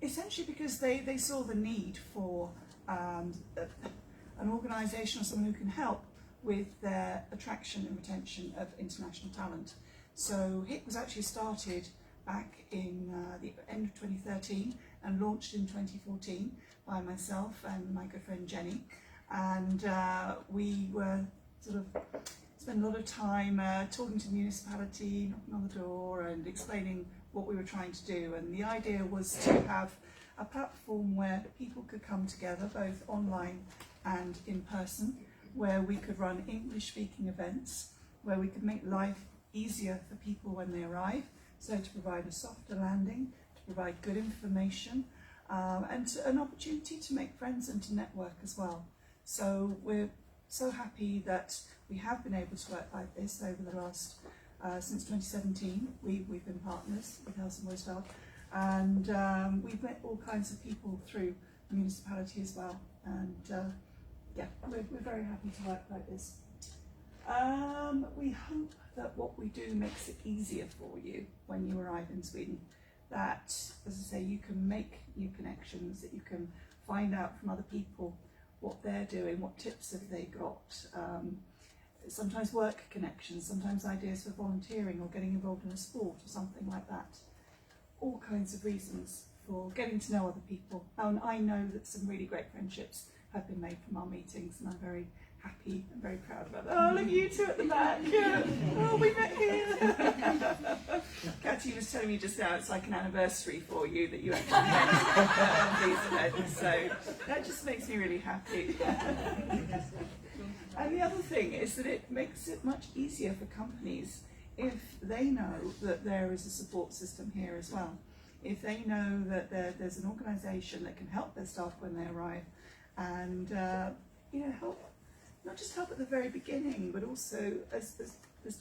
Essentially because they saw the need for an organisation or someone who can help with their attraction and retention of international talent. So HIC was actually started back in the end of 2013 and launched in 2014 by myself and my good friend Jenny. And we were sort of spent a lot of time talking to the municipality, knocking on the door and explaining what we were trying to do. And the idea was to have a platform where people could come together, both online and in person, where we could run English-speaking events, where we could make life easier for people when they arrive, so to provide a softer landing, to provide good information, and an opportunity to make friends and to network as well. So we're so happy that we have been able to work like this over the last, since 2017, we've been partners with Helsingborg Stad, and we've met all kinds of people through the municipality as well, and yeah, we're very happy to work like this. We hope that what we do makes it easier for you when you arrive in Sweden, that, as I say, you can make new connections, that you can find out from other people what they're doing, what tips have they got, sometimes work connections, sometimes ideas for volunteering or getting involved in a sport or something like that. All kinds of reasons for getting to know other people. And I know that some really great friendships have been made from our meetings, and I'm very happy and very proud about that. Oh, look at you two at the back. Oh, we met here. Katie was telling me just now it's like an anniversary for you that you actually met these events, so that just makes me really happy. And the other thing is that it makes it much easier for companies if they know that there is a support system here as well. If they know that there's an organisation that can help their staff when they arrive, and you know, help, not just help at the very beginning, but also as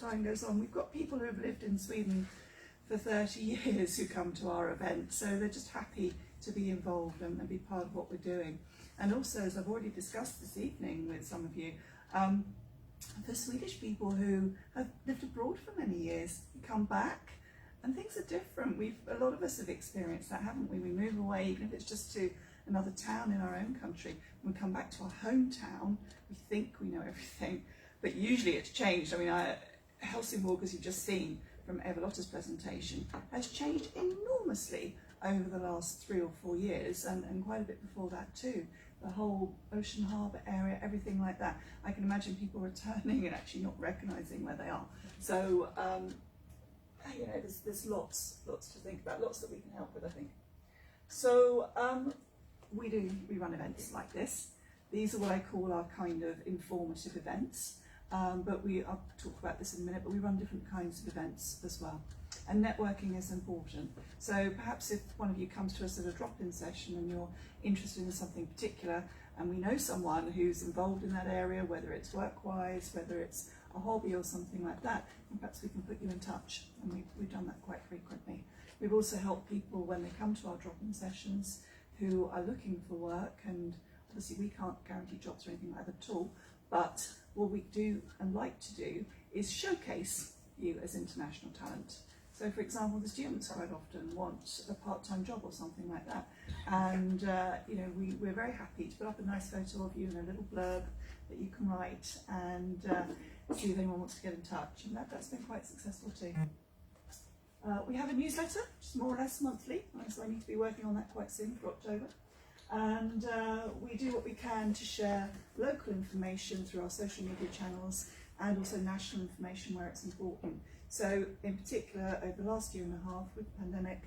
time goes on. We've got people who have lived in Sweden for 30 years who come to our event, so they're just happy to be involved and be part of what we're doing. And also, as I've already discussed this evening with some of you, for Swedish people who have lived abroad for many years, come back and things are different. A lot of us have experienced that, haven't we? We move away, even if it's just to another town in our own country. When we come back to our hometown, we think we know everything, but usually it's changed. I mean, Helsingborg, as you've just seen from Eva Lotta's presentation, has changed enormously over the last 3 or 4 years, and quite a bit before that too. The whole Ocean Harbour area, everything like that. I can imagine people returning and actually not recognising where they are. So, you know, there's lots to think about, lots that we can help with, I think. So, we run events like this. These are what I call our kind of informative events. But I'll talk about this in a minute, but we run different kinds of events as well. And networking is important. So perhaps if one of you comes to us at a drop-in session and you're interested in something particular, and we know someone who's involved in that area, whether it's work-wise, whether it's a hobby or something like that, and perhaps we can put you in touch. And we've done that quite frequently. We've also helped people when they come to our drop-in sessions who are looking for work, and obviously we can't guarantee jobs or anything like that at all, but what we do and like to do is showcase you as international talent. So for example, the students quite often want a part-time job or something like that, and you know, we're very happy to put up a nice photo of you and a little blurb that you can write, and see if anyone wants to get in touch, and that's been quite successful too. We have a newsletter, which is more or less monthly, so I need to be working on that quite soon for October. And we do what we can to share local information through our social media channels, and also national information where it's important. So in particular, over the last year and a half with the pandemic,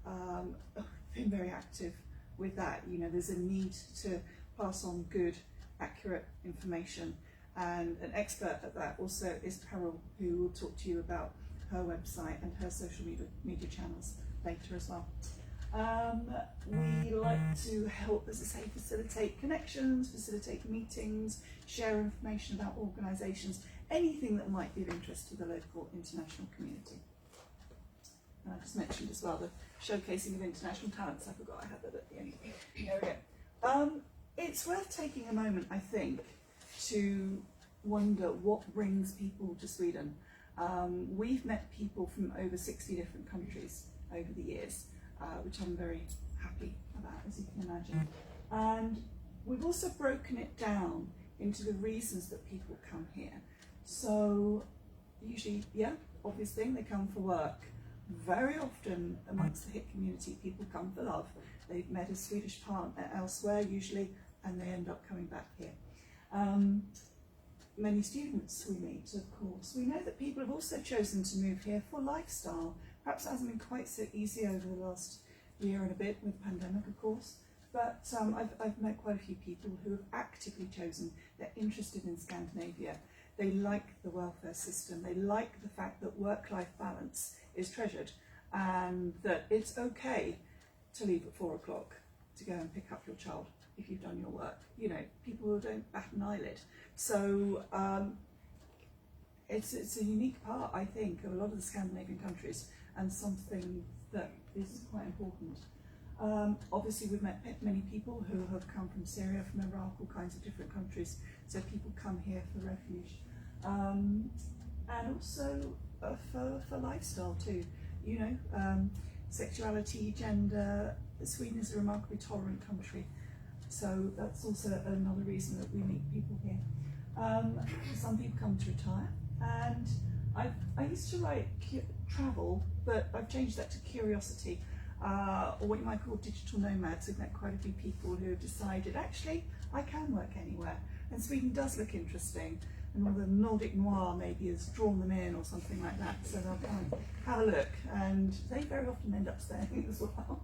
I've been very active with that. You know, there's a need to pass on good, accurate information, and an expert at that also is Carol, who will talk to you about her website and her social media channels later as well. We like to help, as I say, facilitate connections, facilitate meetings, share information about organisations, anything that might be of interest to the local international community. And I just mentioned as well the showcasing of international talents. I forgot I had that at the end. There we go. It's worth taking a moment, I think, to wonder what brings people to Sweden. We've met people from over 60 different countries over the years, which I'm very happy about, as you can imagine. And we've also broken it down into the reasons that people come here. So usually, yeah, obvious thing, they come for work. Very often amongst the HIT community, people come for love. They've met a Swedish partner elsewhere usually, and they end up coming back here. Many students we meet, of course. We know that people have also chosen to move here for lifestyle. Perhaps it hasn't been quite so easy over the last year and a bit with the pandemic, of course. But I've met quite a few people who have actively chosen, they're interested in Scandinavia. They like the welfare system. They like the fact that work-life balance is treasured, and that it's okay to leave at 4 o'clock to go and pick up your child if you've done your work. You know, people don't bat an eyelid. So it's a unique part, I think, of a lot of the Scandinavian countries, and something that is quite important. Obviously, we've met many people who have come from Syria, from Iraq, all kinds of different countries, so people come here for refuge. And also for lifestyle too, you know, sexuality, gender. Sweden is a remarkably tolerant country, so that's also another reason that we meet people here. Some people come to retire, and I used to write travel, but I've changed that to curiosity, or what you might call digital nomads. I've met quite a few people who have decided, actually, I can work anywhere, and Sweden does look interesting, and all the Nordic noir maybe has drawn them in or something like that, so they'll come and have a look, and they very often end up staying as well.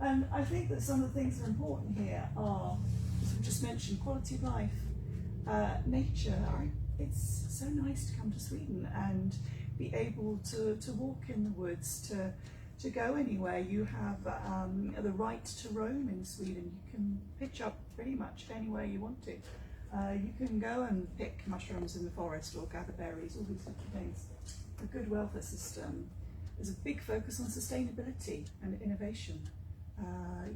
And I think that some of the things that are important here are, as we just mentioned, quality of life, nature. It's so nice to come to Sweden and be able to walk in the woods, to go anywhere. You have the right to roam in Sweden. You can pitch up pretty much anywhere you want to. You can go and pick mushrooms in the forest or gather berries, all these different things. A good welfare system. There's a big focus on sustainability and innovation.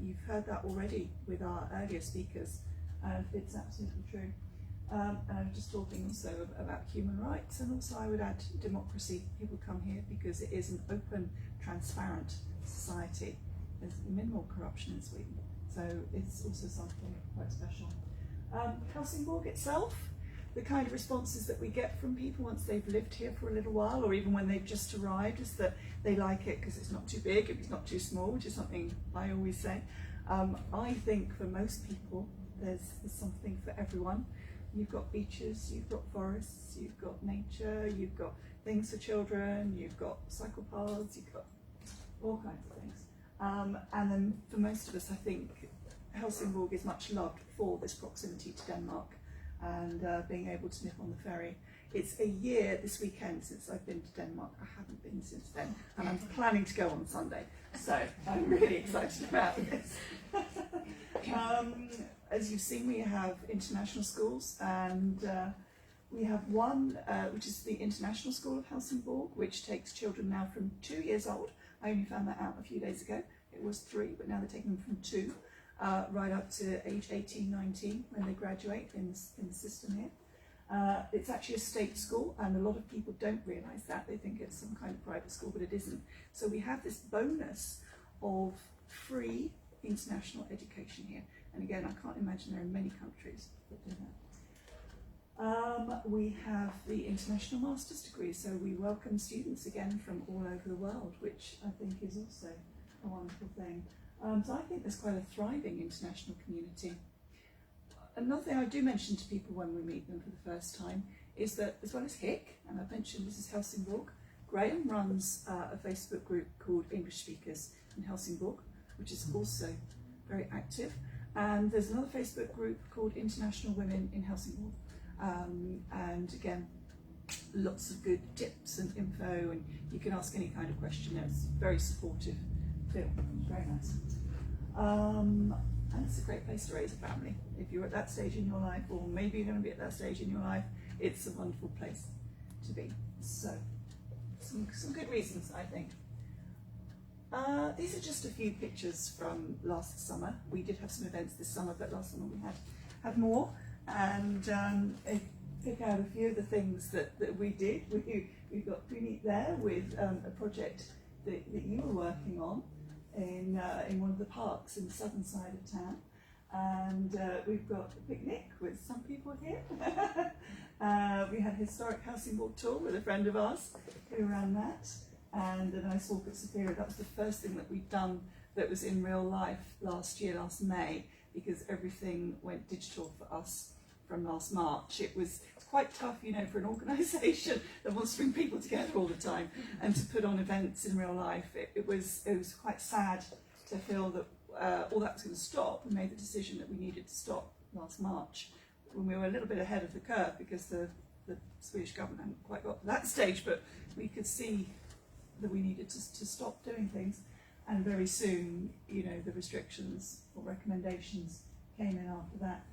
You've heard that already with our earlier speakers, and it's absolutely true. And I'm just talking also about human rights, and also I would add democracy. People come here because it is an open, transparent society. There's minimal corruption in Sweden, so it's also something quite special. Helsingborg itself, the kind of responses that we get from people once they've lived here for a little while, or even when they've just arrived, is that they like it because it's not too big, if it's not too small, which is something I always say. I think for most people, there's something for everyone. You've got beaches, you've got forests, you've got nature, you've got things for children, you've got cycle paths, you've got all kinds of things. And then for most of us, I think Helsingborg is much loved for this proximity to Denmark and being able to nip on the ferry. It's a year this weekend since I've been to Denmark. I haven't been since then, and I'm planning to go on Sunday, so I'm really excited about this. As you've seen, we have international schools, and we have one which is the International School of Helsingborg, which takes children now from 2 years old. I only found that out a few days ago. It was 3, but now they're taking them from 2 right up to age 18, 19 when they graduate in the system here. It's actually a state school, and a lot of people don't realise that. They think it's some kind of private school, but it isn't. So we have this bonus of free international education here. And again, I can't imagine there are many countries that do that. We have the international master's degree, so we welcome students again from all over the world, which I think is also a wonderful thing. So I think there's quite a thriving international community. Another thing I do mention to people when we meet them for the first time is that, as well as Hick, and I've mentioned this is Helsingborg, Graham runs a Facebook group called English Speakers in Helsingborg, which is also very active. And there's another Facebook group called International Women in Helsingborg. And again, lots of good tips and info, and you can ask any kind of question. It's very supportive. Feel very nice. And it's a great place to raise a family. If you're at that stage in your life, or maybe you're going to be at that stage in your life, it's a wonderful place to be. So, some good reasons, I think. These are just a few pictures from last summer. We did have some events this summer, but last summer we had more. And I pick out a few of the things that we did. We've got Puneet there with a project that you were working on in one of the parks in the southern side of town. And we've got a picnic with some people here. We had a historic Helsingborg tour with a friend of ours who ran that. And a nice walk at Superior. That was the first thing that we'd done that was in real life last May, because everything went digital for us from last March. It was quite tough, you know, for an organisation that wants to bring people together all the time and to put on events in real life. It was quite sad to feel that all that was going to stop. We made the decision that we needed to stop last March when we were a little bit ahead of the curve, because the Swedish government hadn't quite got to that stage, but we could see that we needed to stop doing things, and very soon, you know, the restrictions or recommendations came in after that.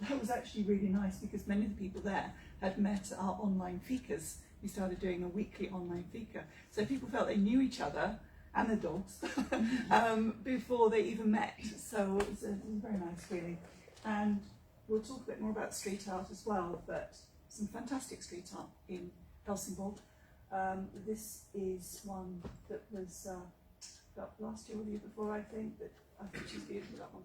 That was actually really nice, because many of the people there had met our online fikas. We started doing a weekly online fika, so people felt they knew each other and the dogs before they even met. So it was a very nice feeling. And we'll talk a bit more about street art as well, but some fantastic street art in Helsingborg. This is one that was got last year or the year before, I think. But I think she's beautiful, that one.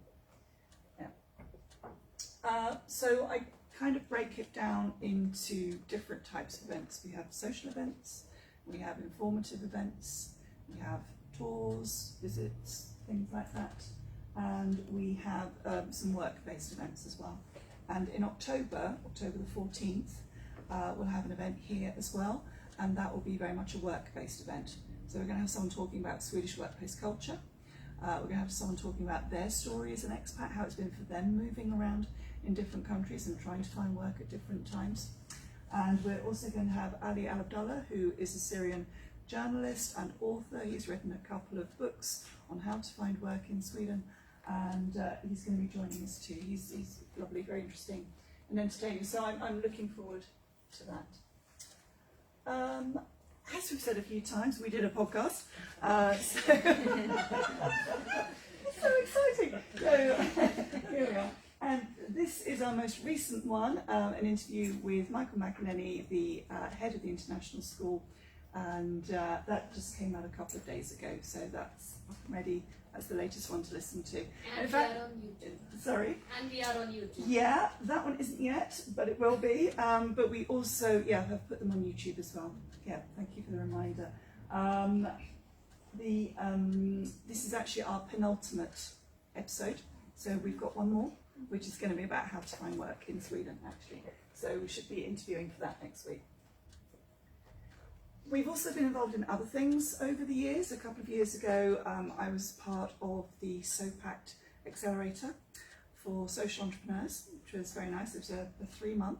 Yeah. So I kind of break it down into different types of events. We have social events, we have informative events, we have tours, visits, things like that, and we have some work-based events as well. And in October the 14th, we'll have an event here as well. And that will be very much a work-based event. So we're going to have someone talking about Swedish workplace culture. We're going to have someone talking about their story as an expat, how it's been for them moving around in different countries and trying to find work at different times. And we're also going to have Ali Al-Abdallah, who is a Syrian journalist and author. He's written a couple of books on how to find work in Sweden, and he's going to be joining us too. He's lovely, very interesting and entertaining. So I'm looking forward to that. As we've said a few times, we did a podcast. It's so exciting. So here we are. And this is our most recent one, an interview with Michael McEnany, the head of the International School. And that just came out a couple of days ago. So that's ready That's the latest one to listen to. And we are on YouTube. Sorry? And we are on YouTube. Yeah, that one isn't yet, but it will be. But we also, have put them on YouTube as well. Yeah, thank you for the reminder. This is actually our penultimate episode, so we've got one more, which is going to be about how to find work in Sweden, actually. So we should be interviewing for that next week. We've also been involved in other things over the years. A couple of years ago, I was part of the SOPACT Accelerator for social entrepreneurs, which was very nice. It was a 3-month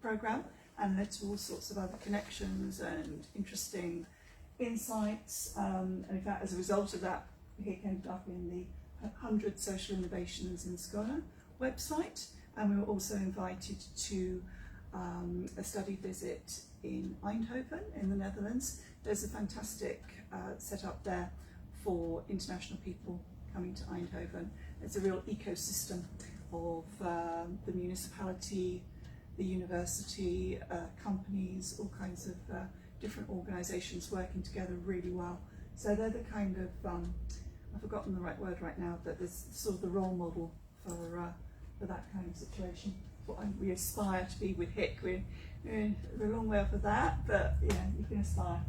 programme and led to all sorts of other connections and interesting insights. And in fact, as a result of that, we ended up in the 100 Social Innovations in Skåne website, and we were also invited to a study visit in Eindhoven in the Netherlands. There's a fantastic setup there for international people coming to Eindhoven. It's a real ecosystem of the municipality, the university, companies, all kinds of different organisations working together really well. So they're the kind of, I've forgotten the right word right now, but there's sort of the role model for that kind of situation. What we aspire to be with HIC. We're a long way off of that, but you can aspire.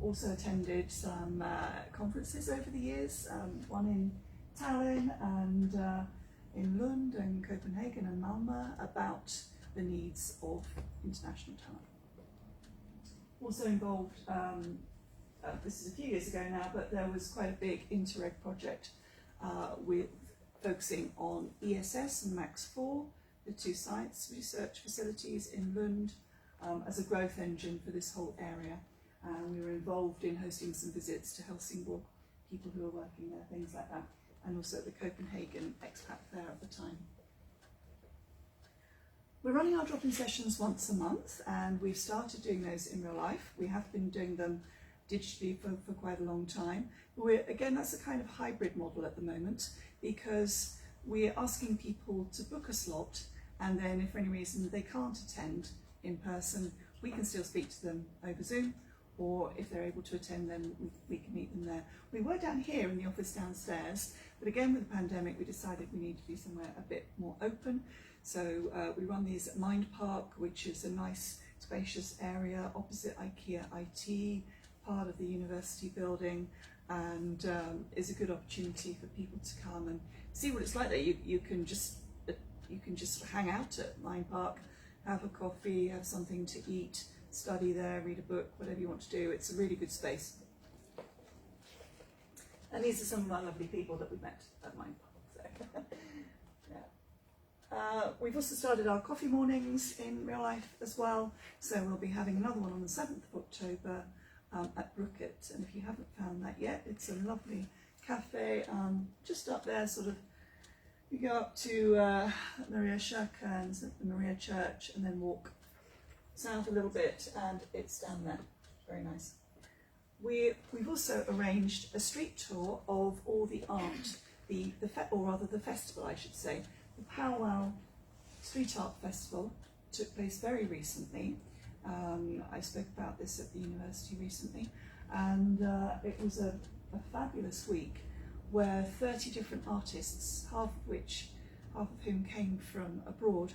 Also attended some conferences over the years, one in Tallinn and in Lund and Copenhagen and Malmö about the needs of international talent. Also involved, this is a few years ago now, but there was quite a big Interreg project with focusing on ESS and Max 4, the 2 sites, research facilities in Lund, as a growth engine for this whole area. We were involved in hosting some visits to Helsingborg, people who are working there, things like that, and also at the Copenhagen Expat Fair at the time. We're running our drop-in sessions once a month, and we've started doing those in real life. We have been doing them digitally for quite a long time. Again, that's a kind of hybrid model at the moment, because we're asking people to book a slot, and then if for any reason they can't attend in person, we can still speak to them over Zoom, or if they're able to attend, then we can meet them there. We were down here in the office downstairs, but again with the pandemic we decided we need to be somewhere a bit more open. So we run these at Mind Park, which is a nice spacious area opposite IKEA IT, part of the university building, and is a good opportunity for people to come and see what it's like there. You can just hang out at Mind Park, have a coffee, have something to eat, study there, read a book, whatever you want to do. It's a really good space. And these are some of our lovely people that we met at Mind Park. So. We've also started our coffee mornings in real life as well. So we'll be having another one on the 7th of October at Brookett. And if you haven't found that yet, it's a lovely cafe just up there, sort of. You go up to Maria Kyrka and the Maria Church, and then walk south a little bit, and it's down there. Very nice. We've also arranged a street tour of all the art, or rather the festival, I should say. The Powwow Street Art Festival took place very recently. I spoke about this at the university recently, and it was a fabulous week where 30 different artists, half of whom came from abroad,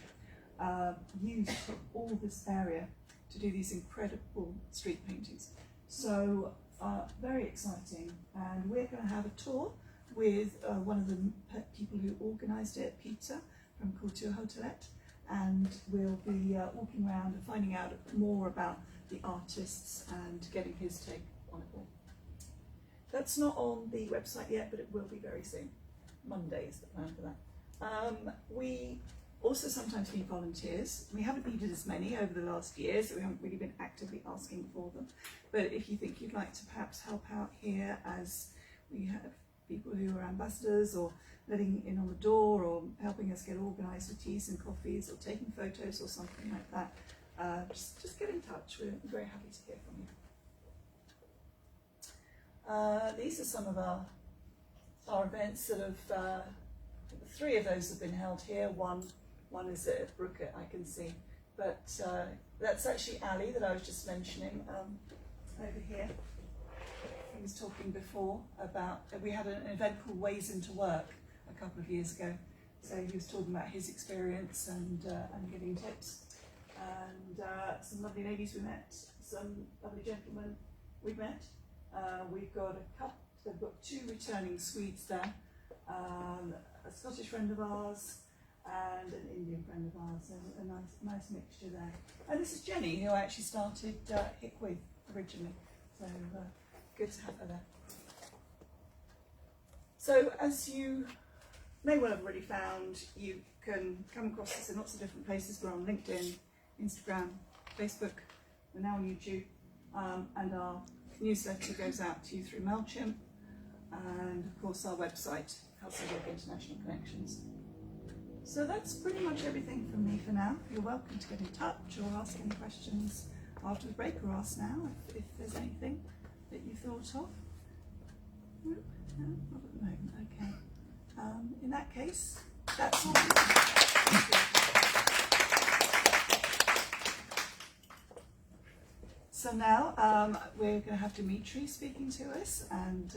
used all this area to do these incredible street paintings. So very exciting, and we're going to have a tour with one of the people who organised it, Peter from Kulturhotellet, and we'll be walking around and finding out more about the artists and getting his take on it all. That's not on the website yet, but it will be very soon. Monday is the plan for that. We also sometimes need volunteers. We haven't needed as many over the last year, so we haven't really been actively asking for them. But if you think you'd like to perhaps help out here, as we have people who are ambassadors, or letting in on the door, or helping us get organised with teas and coffees, or taking photos or something like that, just get in touch. We're very happy to hear from you. These are some of our events that have, 3 of those have been held here. One is at Brookett, I can see, but that's actually Ali that I was just mentioning over here. he was talking before about, we had an event called Ways into Work a couple of years ago. So he was talking about his experience and giving tips. And some lovely ladies we met, some lovely gentlemen we met. We've got a couple, they've got 2 returning Swedes there, a Scottish friend of ours and an Indian friend of ours, so a nice mixture there. And this is Jenny, who I actually started HIC with originally, so good to have her there. So as you may well have already found, you can come across us in lots of different places. We're on LinkedIn, Instagram, Facebook, we're now on YouTube, and our newsletter goes out to you through MailChimp, and of course our website, Helsingborg International Connections. So that's pretty much everything from me for now. You're welcome to get in touch or ask any questions after the break, or ask now if there's anything that you thought of. No, not at the moment, okay. In that case, that's all. So now we're going to have Dimitri speaking to us, and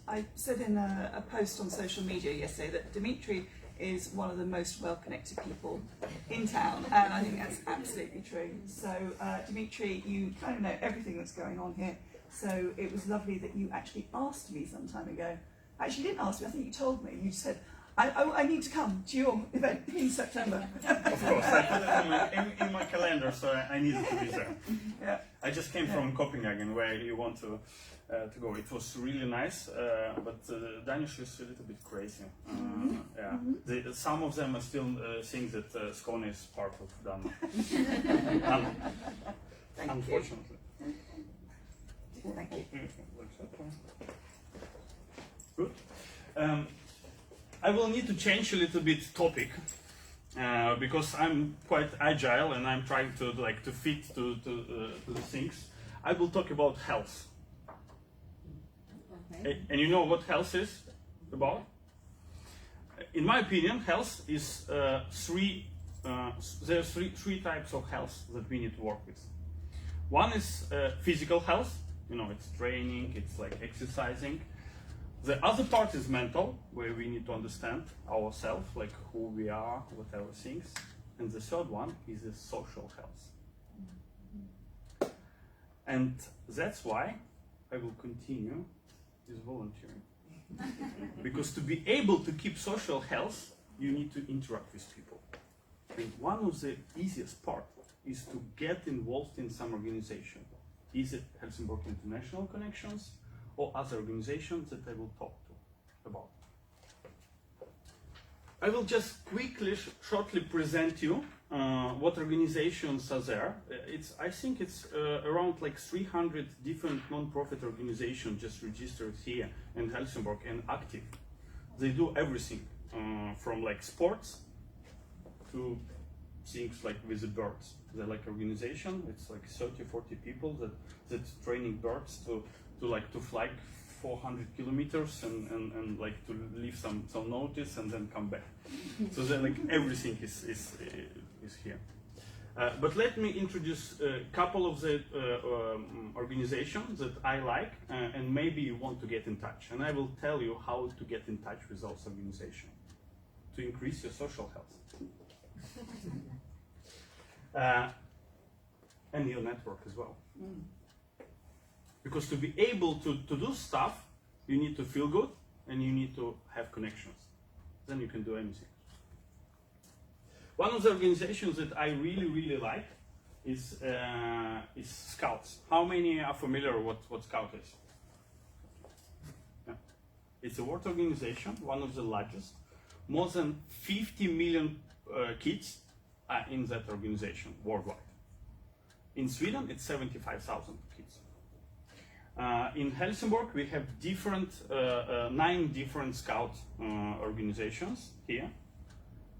I said in a post on social media yesterday that Dimitri is one of the most well-connected people in town, and I think that's absolutely true. So Dimitri, you kind of know everything that's going on here, so it was lovely that you actually asked me some time ago. Actually, you didn't ask me, I think you told me. You said, I need to come to your event in September. Of course, I put it in my calendar, so I needed to be there. Yeah. I just came from Copenhagen, where you want to go. It was really nice, but Danish is a little bit crazy. Yeah, some of them are still think that Skåne is part of Denmark. Unfortunately. Thank you. Good. I will need to change a little bit topic because I'm quite agile and I'm trying to fit to the things. I will talk about health. Okay. And you know what health is about? In my opinion, health is there are three types of health that we need to work with. One is physical health. You know, it's training, it's like exercising. The other part is mental, where we need to understand ourselves, like who we are, whatever things. And the third one is the social health. And that's why I will continue with volunteering. Because to be able to keep social health, you need to interact with people. And one of the easiest part is to get involved in some organization. Is it Helsingborg International Connections or other organizations that I will talk to about? I will just quickly, shortly present you what organizations are there. I think it's around like 300 different non-profit organizations just registered here in Helsingborg and active. They do everything from like sports to things like with the birds. They're like organization. It's like 30-40 people that's training birds to fly 400 kilometers and like to leave some notice and then come back. So then like everything is here. But let me introduce a couple of the organizations that I like and maybe you want to get in touch. And I will tell you how to get in touch with those organizations to increase your social health. And your network as well. Because to be able to do stuff, you need to feel good and you need to have connections. Then you can do anything. One of the organizations that I really like is Scouts. How many are familiar with what Scout is? Yeah. It's a world organization, one of the largest. More than 50 million kids are in that organization worldwide. In Sweden, it's 75,000 kids. In Helsingborg, we have 9 different scout organizations here,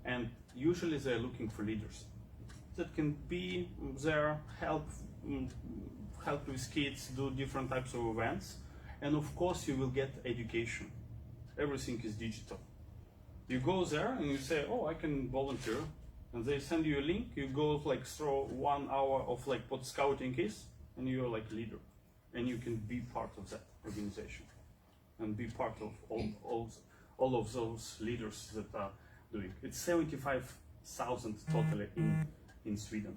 and usually they're looking for leaders that can be there, help with kids, do different types of events, and of course you will get education. Everything is digital. You go there and you say, oh, I can volunteer, and they send you a link. You go like through 1 hour of like what scouting is, and you're like leader. And you can be part of that. organization and be part of all of those leaders that are doing. It's 75,000 totally in Sweden,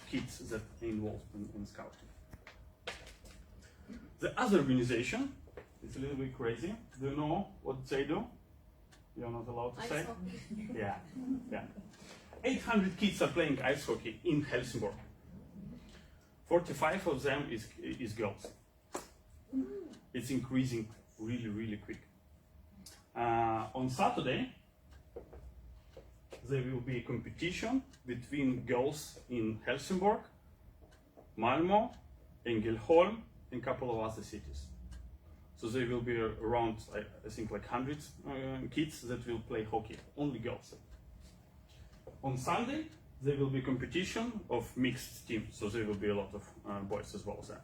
kids that are involved in scouting. The other organization, it's a little bit crazy. Do you know what they do? You're not allowed to say? Ice hockey. Yeah, yeah. 800 kids are playing ice hockey in Helsingborg. 45 of them is girls. It's increasing really, really quick. On Saturday, there will be a competition between girls in Helsingborg, Malmö, Ängelholm, and a couple of other cities. So there will be around, I think, like 100 kids that will play hockey, only girls. On Sunday, there will be competition of mixed teams, so there will be a lot of boys as well there.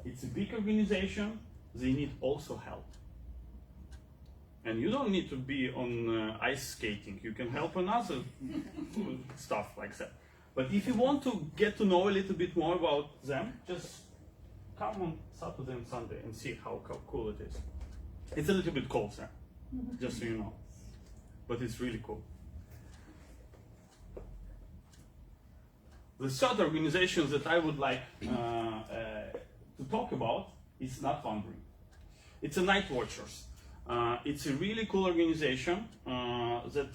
It's a big organization, they need also help. And you don't need to be on ice skating, you can help on other stuff like that. But if you want to get to know a little bit more about them, just come on Saturday and Sunday and see how cool it is. It's a little bit cold there, just so you know, but it's really cool. The third organization that I would like to talk about is Not Wandering. It's a Night Watchers. It's a really cool organization that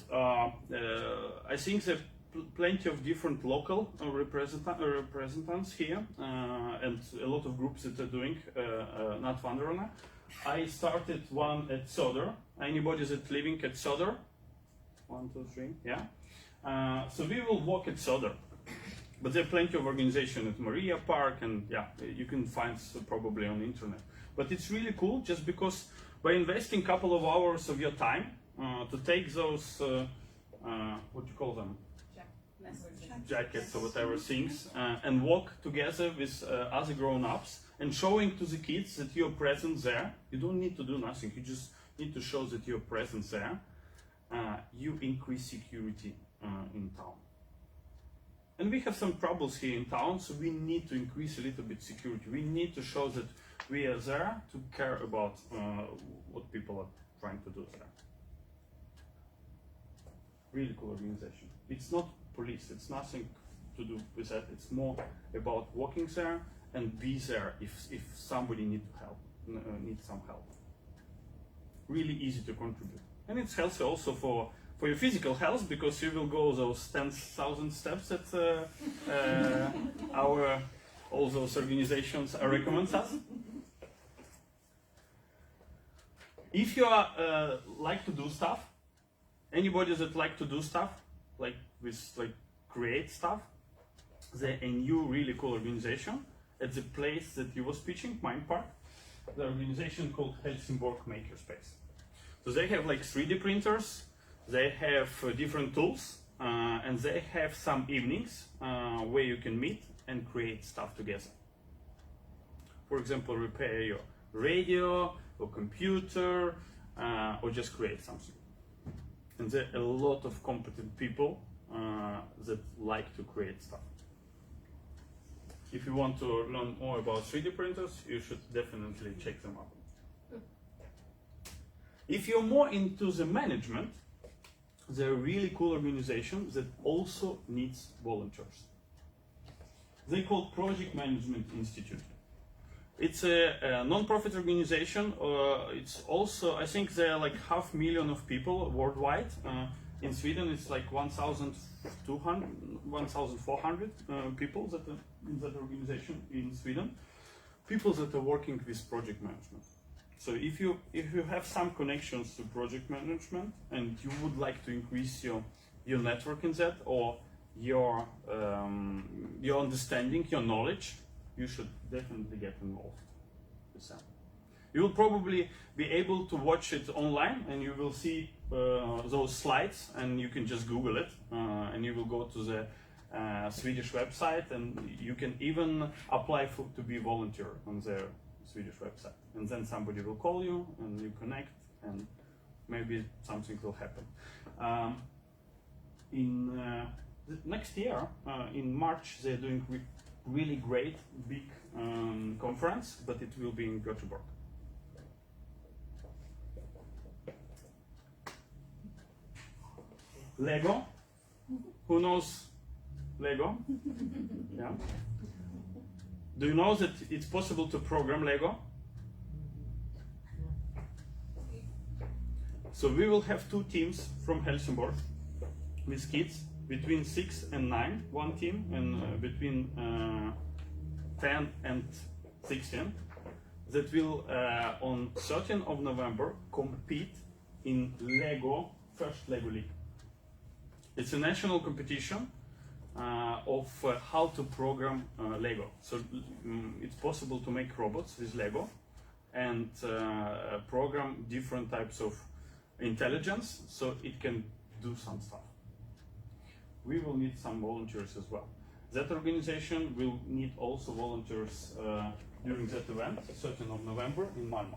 I think there are plenty of different local representatives here and a lot of groups that are doing Not Wandering. I started one at Söder. Anybody that's living at Söder? 1, 2, 3, yeah. So we will walk at Söder. But there are plenty of organizations at Maria Park, and yeah, you can find probably on the internet. But it's really cool just because by investing a couple of hours of your time to take those, what do you call them? Jackets or whatever things, and walk together with other grown-ups and showing to the kids that you're present there. You don't need to do nothing, you just need to show that you're present there. You increase security in town. And we have some troubles here in town, so we need to increase a little bit security. We need to show that we are there to care about what people are trying to do there. Really cool organization. It's not police, it's nothing to do with that. It's more about walking there and be there if somebody needs some help. Really easy to contribute. And it's healthy also for your physical health, because you will go those 10,000 steps that all those organizations recommend us. If you like to do stuff, anybody that like to do stuff, like create stuff, there's a new really cool organization at the place that you was pitching, Mind Park. The organization called Helsingborg Makerspace. So they have like 3D printers. They have different tools, and they have some evenings where you can meet and create stuff together. For example, repair your radio or computer, or just create something. And there are a lot of competent people that like to create stuff. If you want to learn more about 3D printers, you should definitely check them out. If you're more into the management, there are really cool organizations that also needs volunteers. They call Project Management Institute. It's a non-profit organization. It's also, I think there are like 500,000 of people worldwide. In Sweden, it's like 1,200, 1,400 people that are in that organization in Sweden. People that are working with project management. So if you have some connections to project management and you would like to increase your network in that, or your understanding, your knowledge, you should definitely get involved with that. You will probably be able to watch it online, and you will see those slides, and you can just Google it, and you will go to the Swedish website, and you can even apply to be a volunteer on their Swedish website, and then somebody will call you and you connect, and maybe something will happen. In next year, in March, they're doing really great big conference, but it will be in Göteborg. Lego. Who knows Lego? Yeah. Do you know that it's possible to program Lego? So we will have two teams from Helsingborg with kids between 6 and 9, one team, and between 10 and 16 that will on 13th of November compete in Lego First Lego League. It's a national competition of how to program Lego. So it's possible to make robots with Lego and program different types of intelligence so it can do some stuff. We will need some volunteers as well. That organization will need also volunteers during that event, 13th of November in Malmö.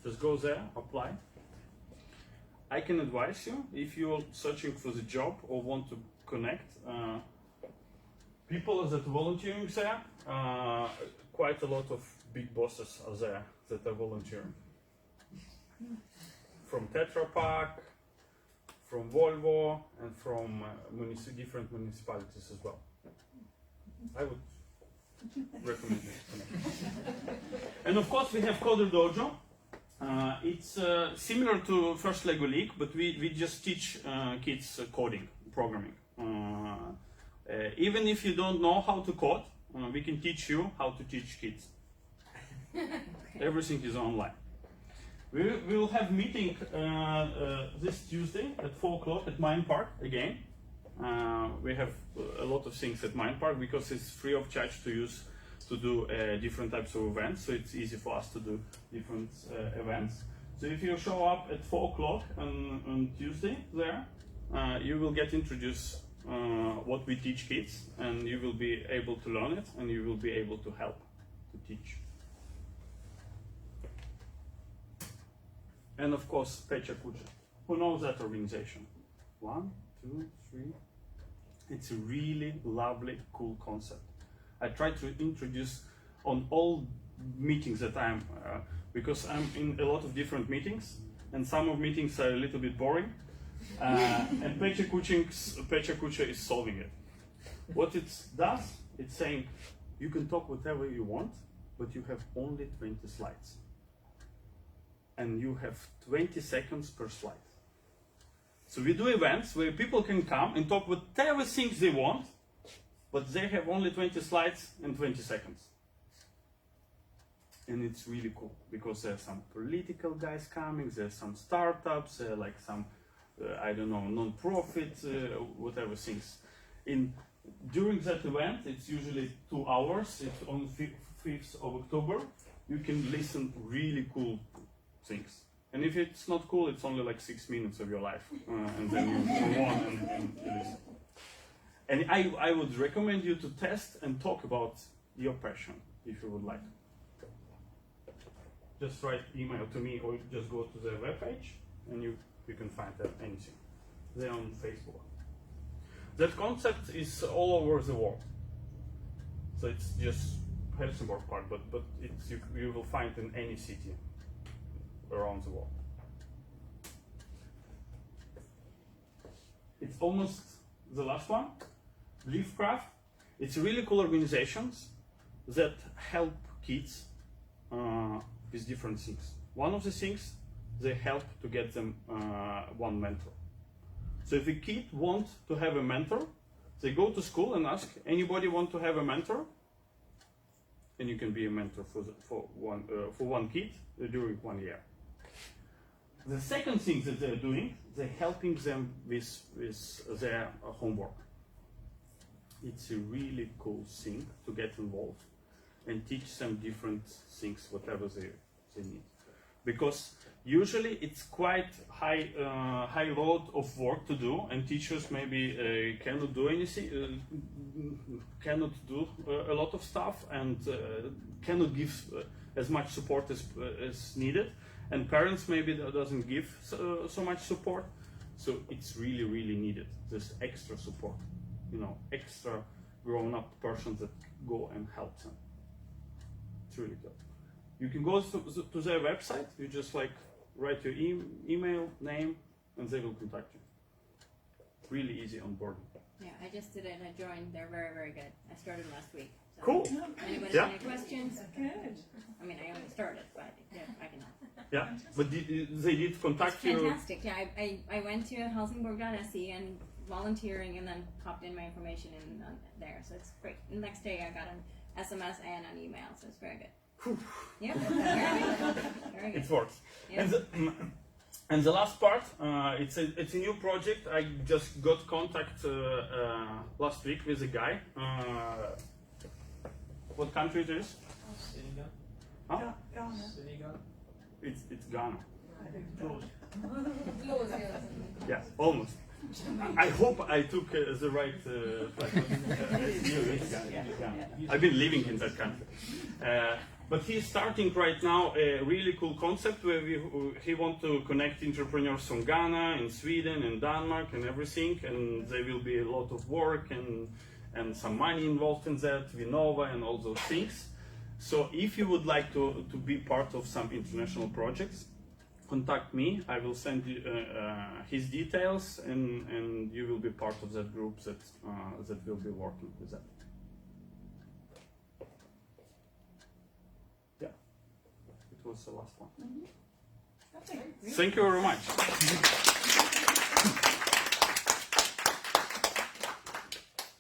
Just go there, apply. I can advise you, if you're searching for the job or want to connect, people that are volunteering there, quite a lot of big bosses are there that are volunteering. From Tetra Pak, from Volvo, and from different municipalities as well. I would recommend it. And of course we have Coder Dojo. It's similar to First Lego League, but we just teach kids coding, programming. Even if you don't know how to code, we can teach you how to teach kids. Everything is online. We will have meeting this Tuesday at 4 o'clock at Mine Park again. We have a lot of things at Mine Park because it's free of charge to use to do different types of events, so it's easy for us to do different events. So if you show up at 4 o'clock on Tuesday there, you will get introduced what we teach kids, and you will be able to learn it, and you will be able to help to teach. And of course, Pecha Kucha. Who knows that organization? 1, 2, 3. It's a really lovely, cool concept. I try to introduce on all meetings that I'm, because I'm in a lot of different meetings, and some of meetings are a little bit boring, and Pecha Kucha is solving it. What it does, it's saying, you can talk whatever you want, but you have only 20 slides. And you have 20 seconds per slide. So we do events where people can come and talk whatever things they want, but they have only 20 slides and 20 seconds. And it's really cool because there's some political guys coming, there's some startups, like some, I don't know, non-profit, whatever things. During that event, it's usually 2 hours, it's on 5th of October, you can listen really cool things. And if it's not cool, it's only like 6 minutes of your life, and then you move on and listen. And I would recommend you to test and talk about your passion, if you would like. Just write email to me, or just go to the webpage, and you can find anything. They're on Facebook. That concept is all over the world. So it's just Helsingborg part, but it's you will find in any city around the world. It's almost the last one. Leafcraft. It's really cool organizations that help kids with different things. One of the things, they help to get them one mentor. So if a kid wants to have a mentor, they go to school and ask, anybody want to have a mentor? And you can be a mentor for one kid during 1 year. The second thing that they're doing, they're helping them with their homework. It's a really cool thing to get involved and teach them different things, whatever they need. Because usually it's quite high load of work to do, and teachers maybe cannot do anything, cannot do a lot of stuff, and cannot give as much support as needed. And parents maybe doesn't give so much support, so it's really needed, this extra support, extra grown-up persons that go and help them. It's really good. You can go to their website. You just like write your email, name, and they will contact you. Really easy onboarding. Yeah, I just did it and I joined. They're very, very good. I started last week. So Cool. anybody Yeah. have any questions? Good. I mean, I only started, but yeah, I can help. Yeah, but they did contact It's you. fantastic. Yeah, I went to Helsingborg.se and volunteering and then popped in my information in there. So it's great. The next day I got an SMS and an email, so it's very good. Yeah, very good. Very good. It works. Yeah. And the last part, it's a new project. I just got contact last week with a guy. What country it is? Senegal. Huh? Ghana. Senegal. It's Ghana. Close. Yeah, almost. I hope I took the right flight. It's Ghana. I've been living in that country. But he's starting right now a really cool concept where he wants to connect entrepreneurs from Ghana, in Sweden, and Denmark, and everything. And there will be a lot of work and some money involved in that, Vinnova, and all those things. So if you would like to be part of some international projects, contact me. I will send you his details, and you will be part of that group that will be working with that. Yeah, it was the last one. Thank you very much.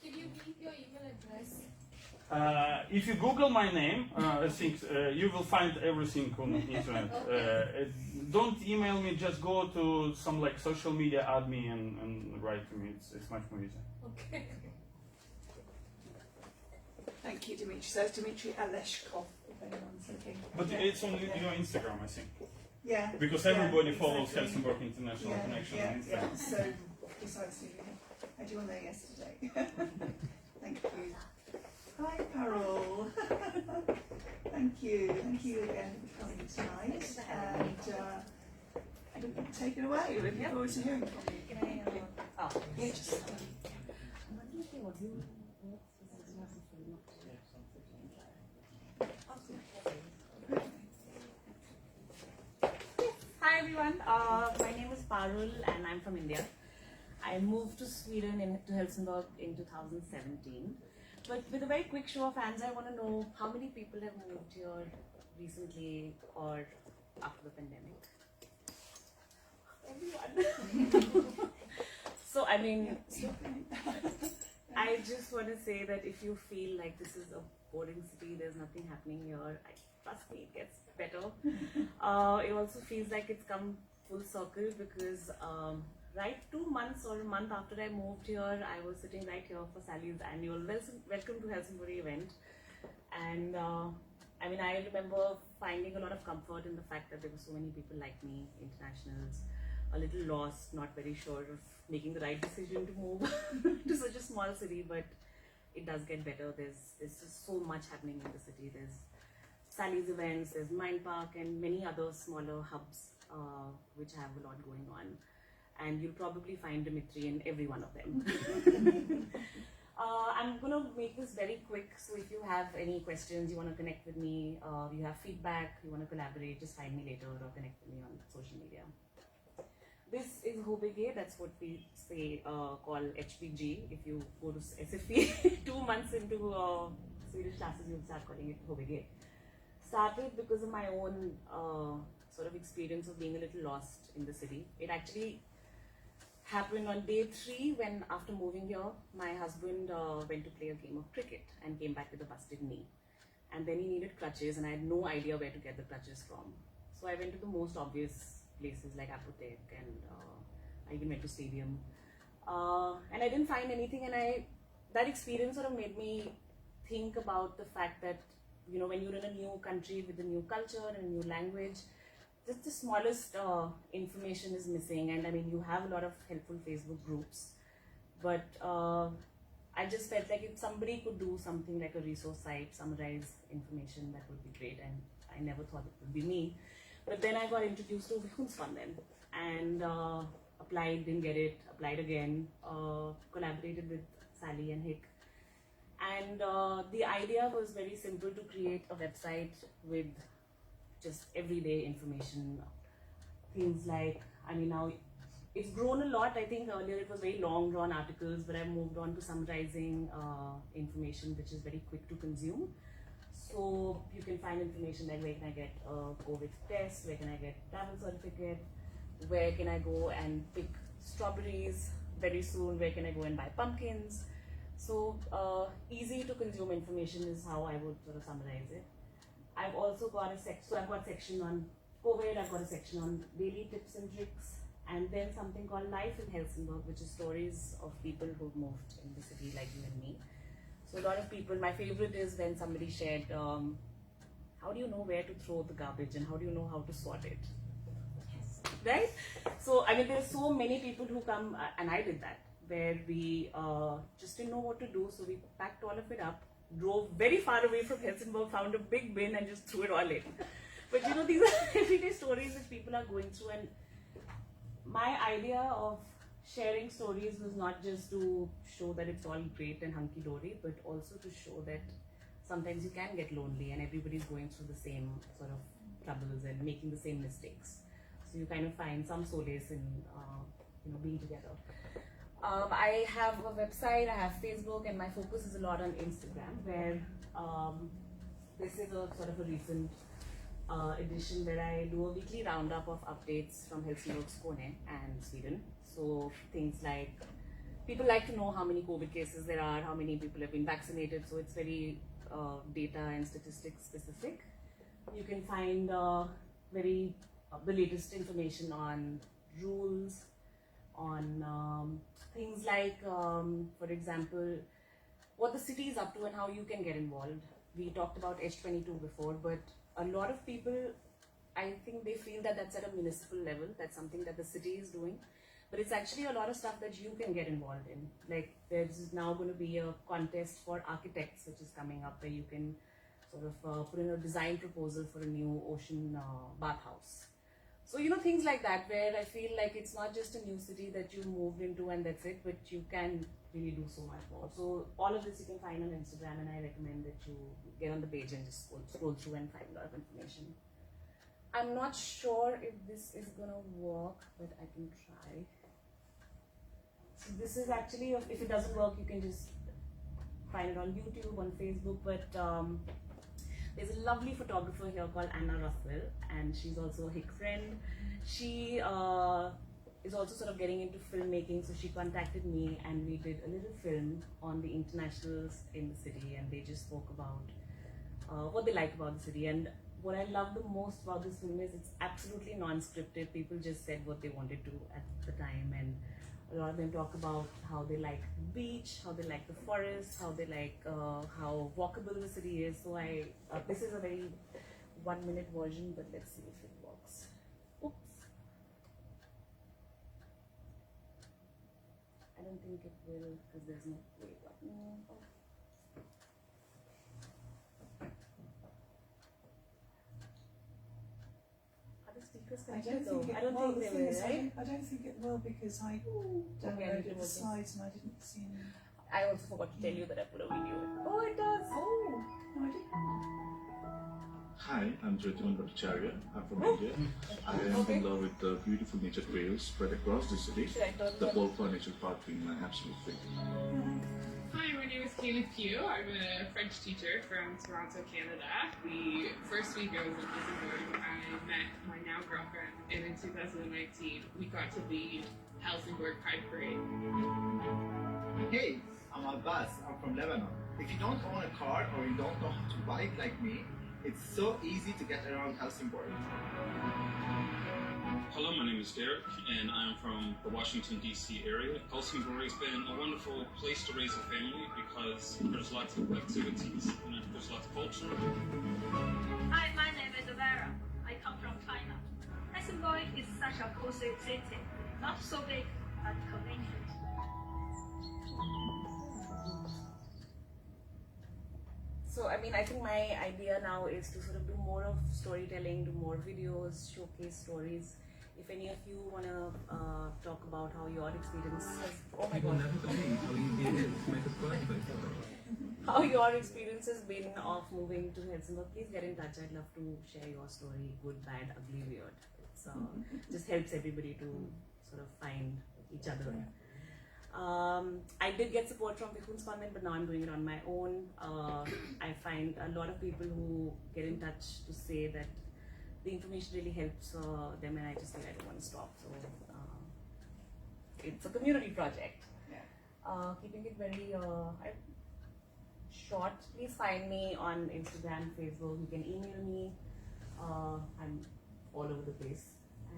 Did you give your email address? If you Google my name, I think you will find everything on the internet. Don't email me, just go to some like social media, add me and write to me. It's much more easy. Okay. Thank you, Dimitri. So it's Dimitri Aleshkov, if anyone's looking. But it's on your Instagram, I think. Yeah. Because yeah, everybody follows exactly. Helsingborg International Connection on Instagram. Yeah. So precisely, I had you on there yesterday. Thank you. Hi, Carol. Thank you again for coming tonight. And take it away. We're looking forward to hearing from you. Yeah, just. Hi everyone, my name is Parul and I'm from India. I moved to Sweden to Helsingborg in 2017. But with a very quick show of hands, I want to know how many people have moved here recently or after the pandemic? Everyone. So I mean, I just want to say that if you feel like this is a boring city, there's nothing happening here, trust me, it gets better. It also feels like it's come full circle because right 2 months or a month after I moved here, I was sitting right here for Sally's annual Welcome to Helsingborg event. And I mean, I remember finding a lot of comfort in the fact that there were so many people like me, internationals, a little lost, not very sure of making the right decision to move to such a small city, but it does get better. There's just so much happening in the city. There's Sally's events, there's Mind Park, and many other smaller hubs which have a lot going on. And you'll probably find Dimitri in every one of them. I'm going to make this very quick, so if you have any questions, you want to connect with me, you have feedback, you want to collaborate, just find me later or connect with me on social media. This is HBG, that's what we say, call HBG. If you go to SFP 2 months into Swedish classes, you'll start calling it HBG. Started because of my own sort of experience of being a little lost in the city. It actually happened on day 3 when, after moving here, my husband went to play a game of cricket and came back with a busted knee. And then he needed crutches and I had no idea where to get the crutches from. So I went to the most obvious places like Apothek and I even went to Stadium. And I didn't find anything, and that experience sort of made me think about the fact that, you know, when you're in a new country with a new culture and a new language, just the smallest information is missing. And I mean, you have a lot of helpful Facebook groups, but I just felt like if somebody could do something like a resource site, summarize information, that would be great. And I never thought it would be me. But then I got introduced to Vikundsfanden and applied, didn't get it, applied again, collaborated with Sally and Hick. And the idea was very simple, to create a website with just everyday information. Things like, I mean, now it's grown a lot. I think earlier it was very long drawn articles, but I've moved on to summarizing information which is very quick to consume. So you can find information like, where can I get a COVID test, where can I get travel certificate, where can I go and pick strawberries very soon, where can I go and buy pumpkins. So easy to consume information is how I would sort of summarize it. I've also got a section, so I've got a section on COVID, I've got a section on daily tips and tricks, and then something called Life in Helsingborg, which is stories of people who've moved in the city like you and me. So a lot of people, my favorite is when somebody shared, how do you know where to throw the garbage and how do you know how to sort it? Yes. Right? So, I mean, there's so many people who come, and I did that, where we just didn't know what to do, so we packed all of it up, drove very far away from Helsingborg, found a big bin and just threw it all in. But you know, these are everyday stories which people are going through, and my idea of sharing stories was not just to show that it's all great and hunky-dory, but also to show that sometimes you can get lonely and everybody's going through the same sort of troubles and making the same mistakes. So you kind of find some solace in you know, being together. I have a website, I have Facebook, and my focus is a lot on Instagram, where this is a sort of a recent edition where I do a weekly roundup of updates from Helsingborg, Skåne and Sweden. So things like, people like to know how many COVID cases there are, how many people have been vaccinated, so it's very data and statistics specific. You can find the latest information on rules, on things like, for example, what the city is up to and how you can get involved. We talked about H22 before, but a lot of people, I think they feel that that's at a municipal level, that's something that the city is doing. But it's actually a lot of stuff that you can get involved in. Like, there's now going to be a contest for architects, which is coming up, where you can sort of put in a design proposal for a new ocean bathhouse. So, you know, things like that, where I feel like it's not just a new city that you moved into and that's it, but you can really do so much more. So all of this you can find on Instagram, and I recommend that you get on the page and just scroll through and find a lot of information. I'm not sure if this is gonna work, but I can try. So this is actually, if it doesn't work, you can just find it on YouTube, on Facebook, but there's a lovely photographer here called Anna Russell, and she's also a HIC friend. She is also sort of getting into filmmaking, so she contacted me and we did a little film on the internationals in the city, and they just spoke about what they like about the city. And what I love the most about this film is it's absolutely non-scripted. People just said what they wanted to at the time, and a lot of them talk about how they like the beach, how they like the forest, how they like how walkable the city is. So this is a very 1-minute version, but let's see if it works. Oops. I don't think it will, because there's no play button. Are the speakers connected though? I don't think they will, right? I don't think it will, because I downloaded the slides and I didn't see any. I also forgot to tell you that I put a video. Oh, it does! Oh! No, I didn't. Hi, I'm Jyotiman Bhattacharya. I'm from India. I am in love with the beautiful nature trails spread across the city. The Polpa Nature Park being my absolute favorite. Hi, my name is Kaylee Pugh. I'm a French teacher from Toronto, Canada. The first week I was in Helsingborg, I met my now girlfriend, and in 2019 we got to lead Helsingborg Pride Parade. Hey, I'm Abbas. I'm from Lebanon. If you don't own a car or you don't know how to bike like me, it's so easy to get around Helsingborg. Hello, my name is Derek, and I'm from the Washington, D.C. area. Helsingborg has been a wonderful place to raise a family because there's lots of activities and there's lots of culture. Hi, my name is Vera. I come from China. Helsingborg is such a cozy city. Not so big, but convenient. So, I mean, I think my idea now is to sort of do more of storytelling, do more videos, showcase stories. If any of you want to talk about how your experience has... Oh my God. how your experience has been of moving to Helsingborg. Please get in touch. I'd love to share your story, good, bad, ugly, weird. It's just helps everybody to sort of find each other. I did get support from Vikun's Convent, but now I'm doing it on my own. I find a lot of people who get in touch to say that the information really helps them, and I just think I don't want to stop. So it's a community project. Keeping it very short. Please find me on Instagram, Facebook. You can email me. I'm all over the place.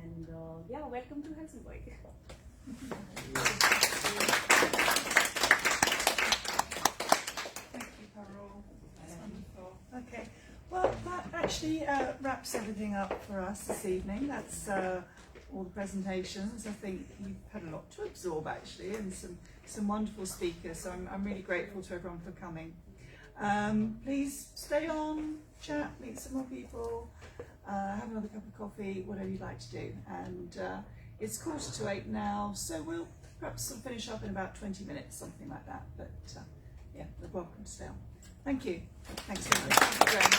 And yeah, welcome to Helsingborg. Thank you, Carol. That's wonderful. Okay. Well, that actually wraps everything up for us this evening. That's all the presentations. I think you've had a lot to absorb actually, and some wonderful speakers. So I'm really grateful to everyone for coming. Please stay on, chat, meet some more people, have another cup of coffee, whatever you'd like to do. And it's 7:45 now, so we'll perhaps finish up in about 20 minutes, something like that. But yeah, you're welcome to stay on. Thank you. Thanks very much. Thank you, Graham.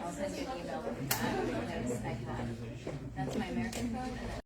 I'll send you an email with that. That's my American phone.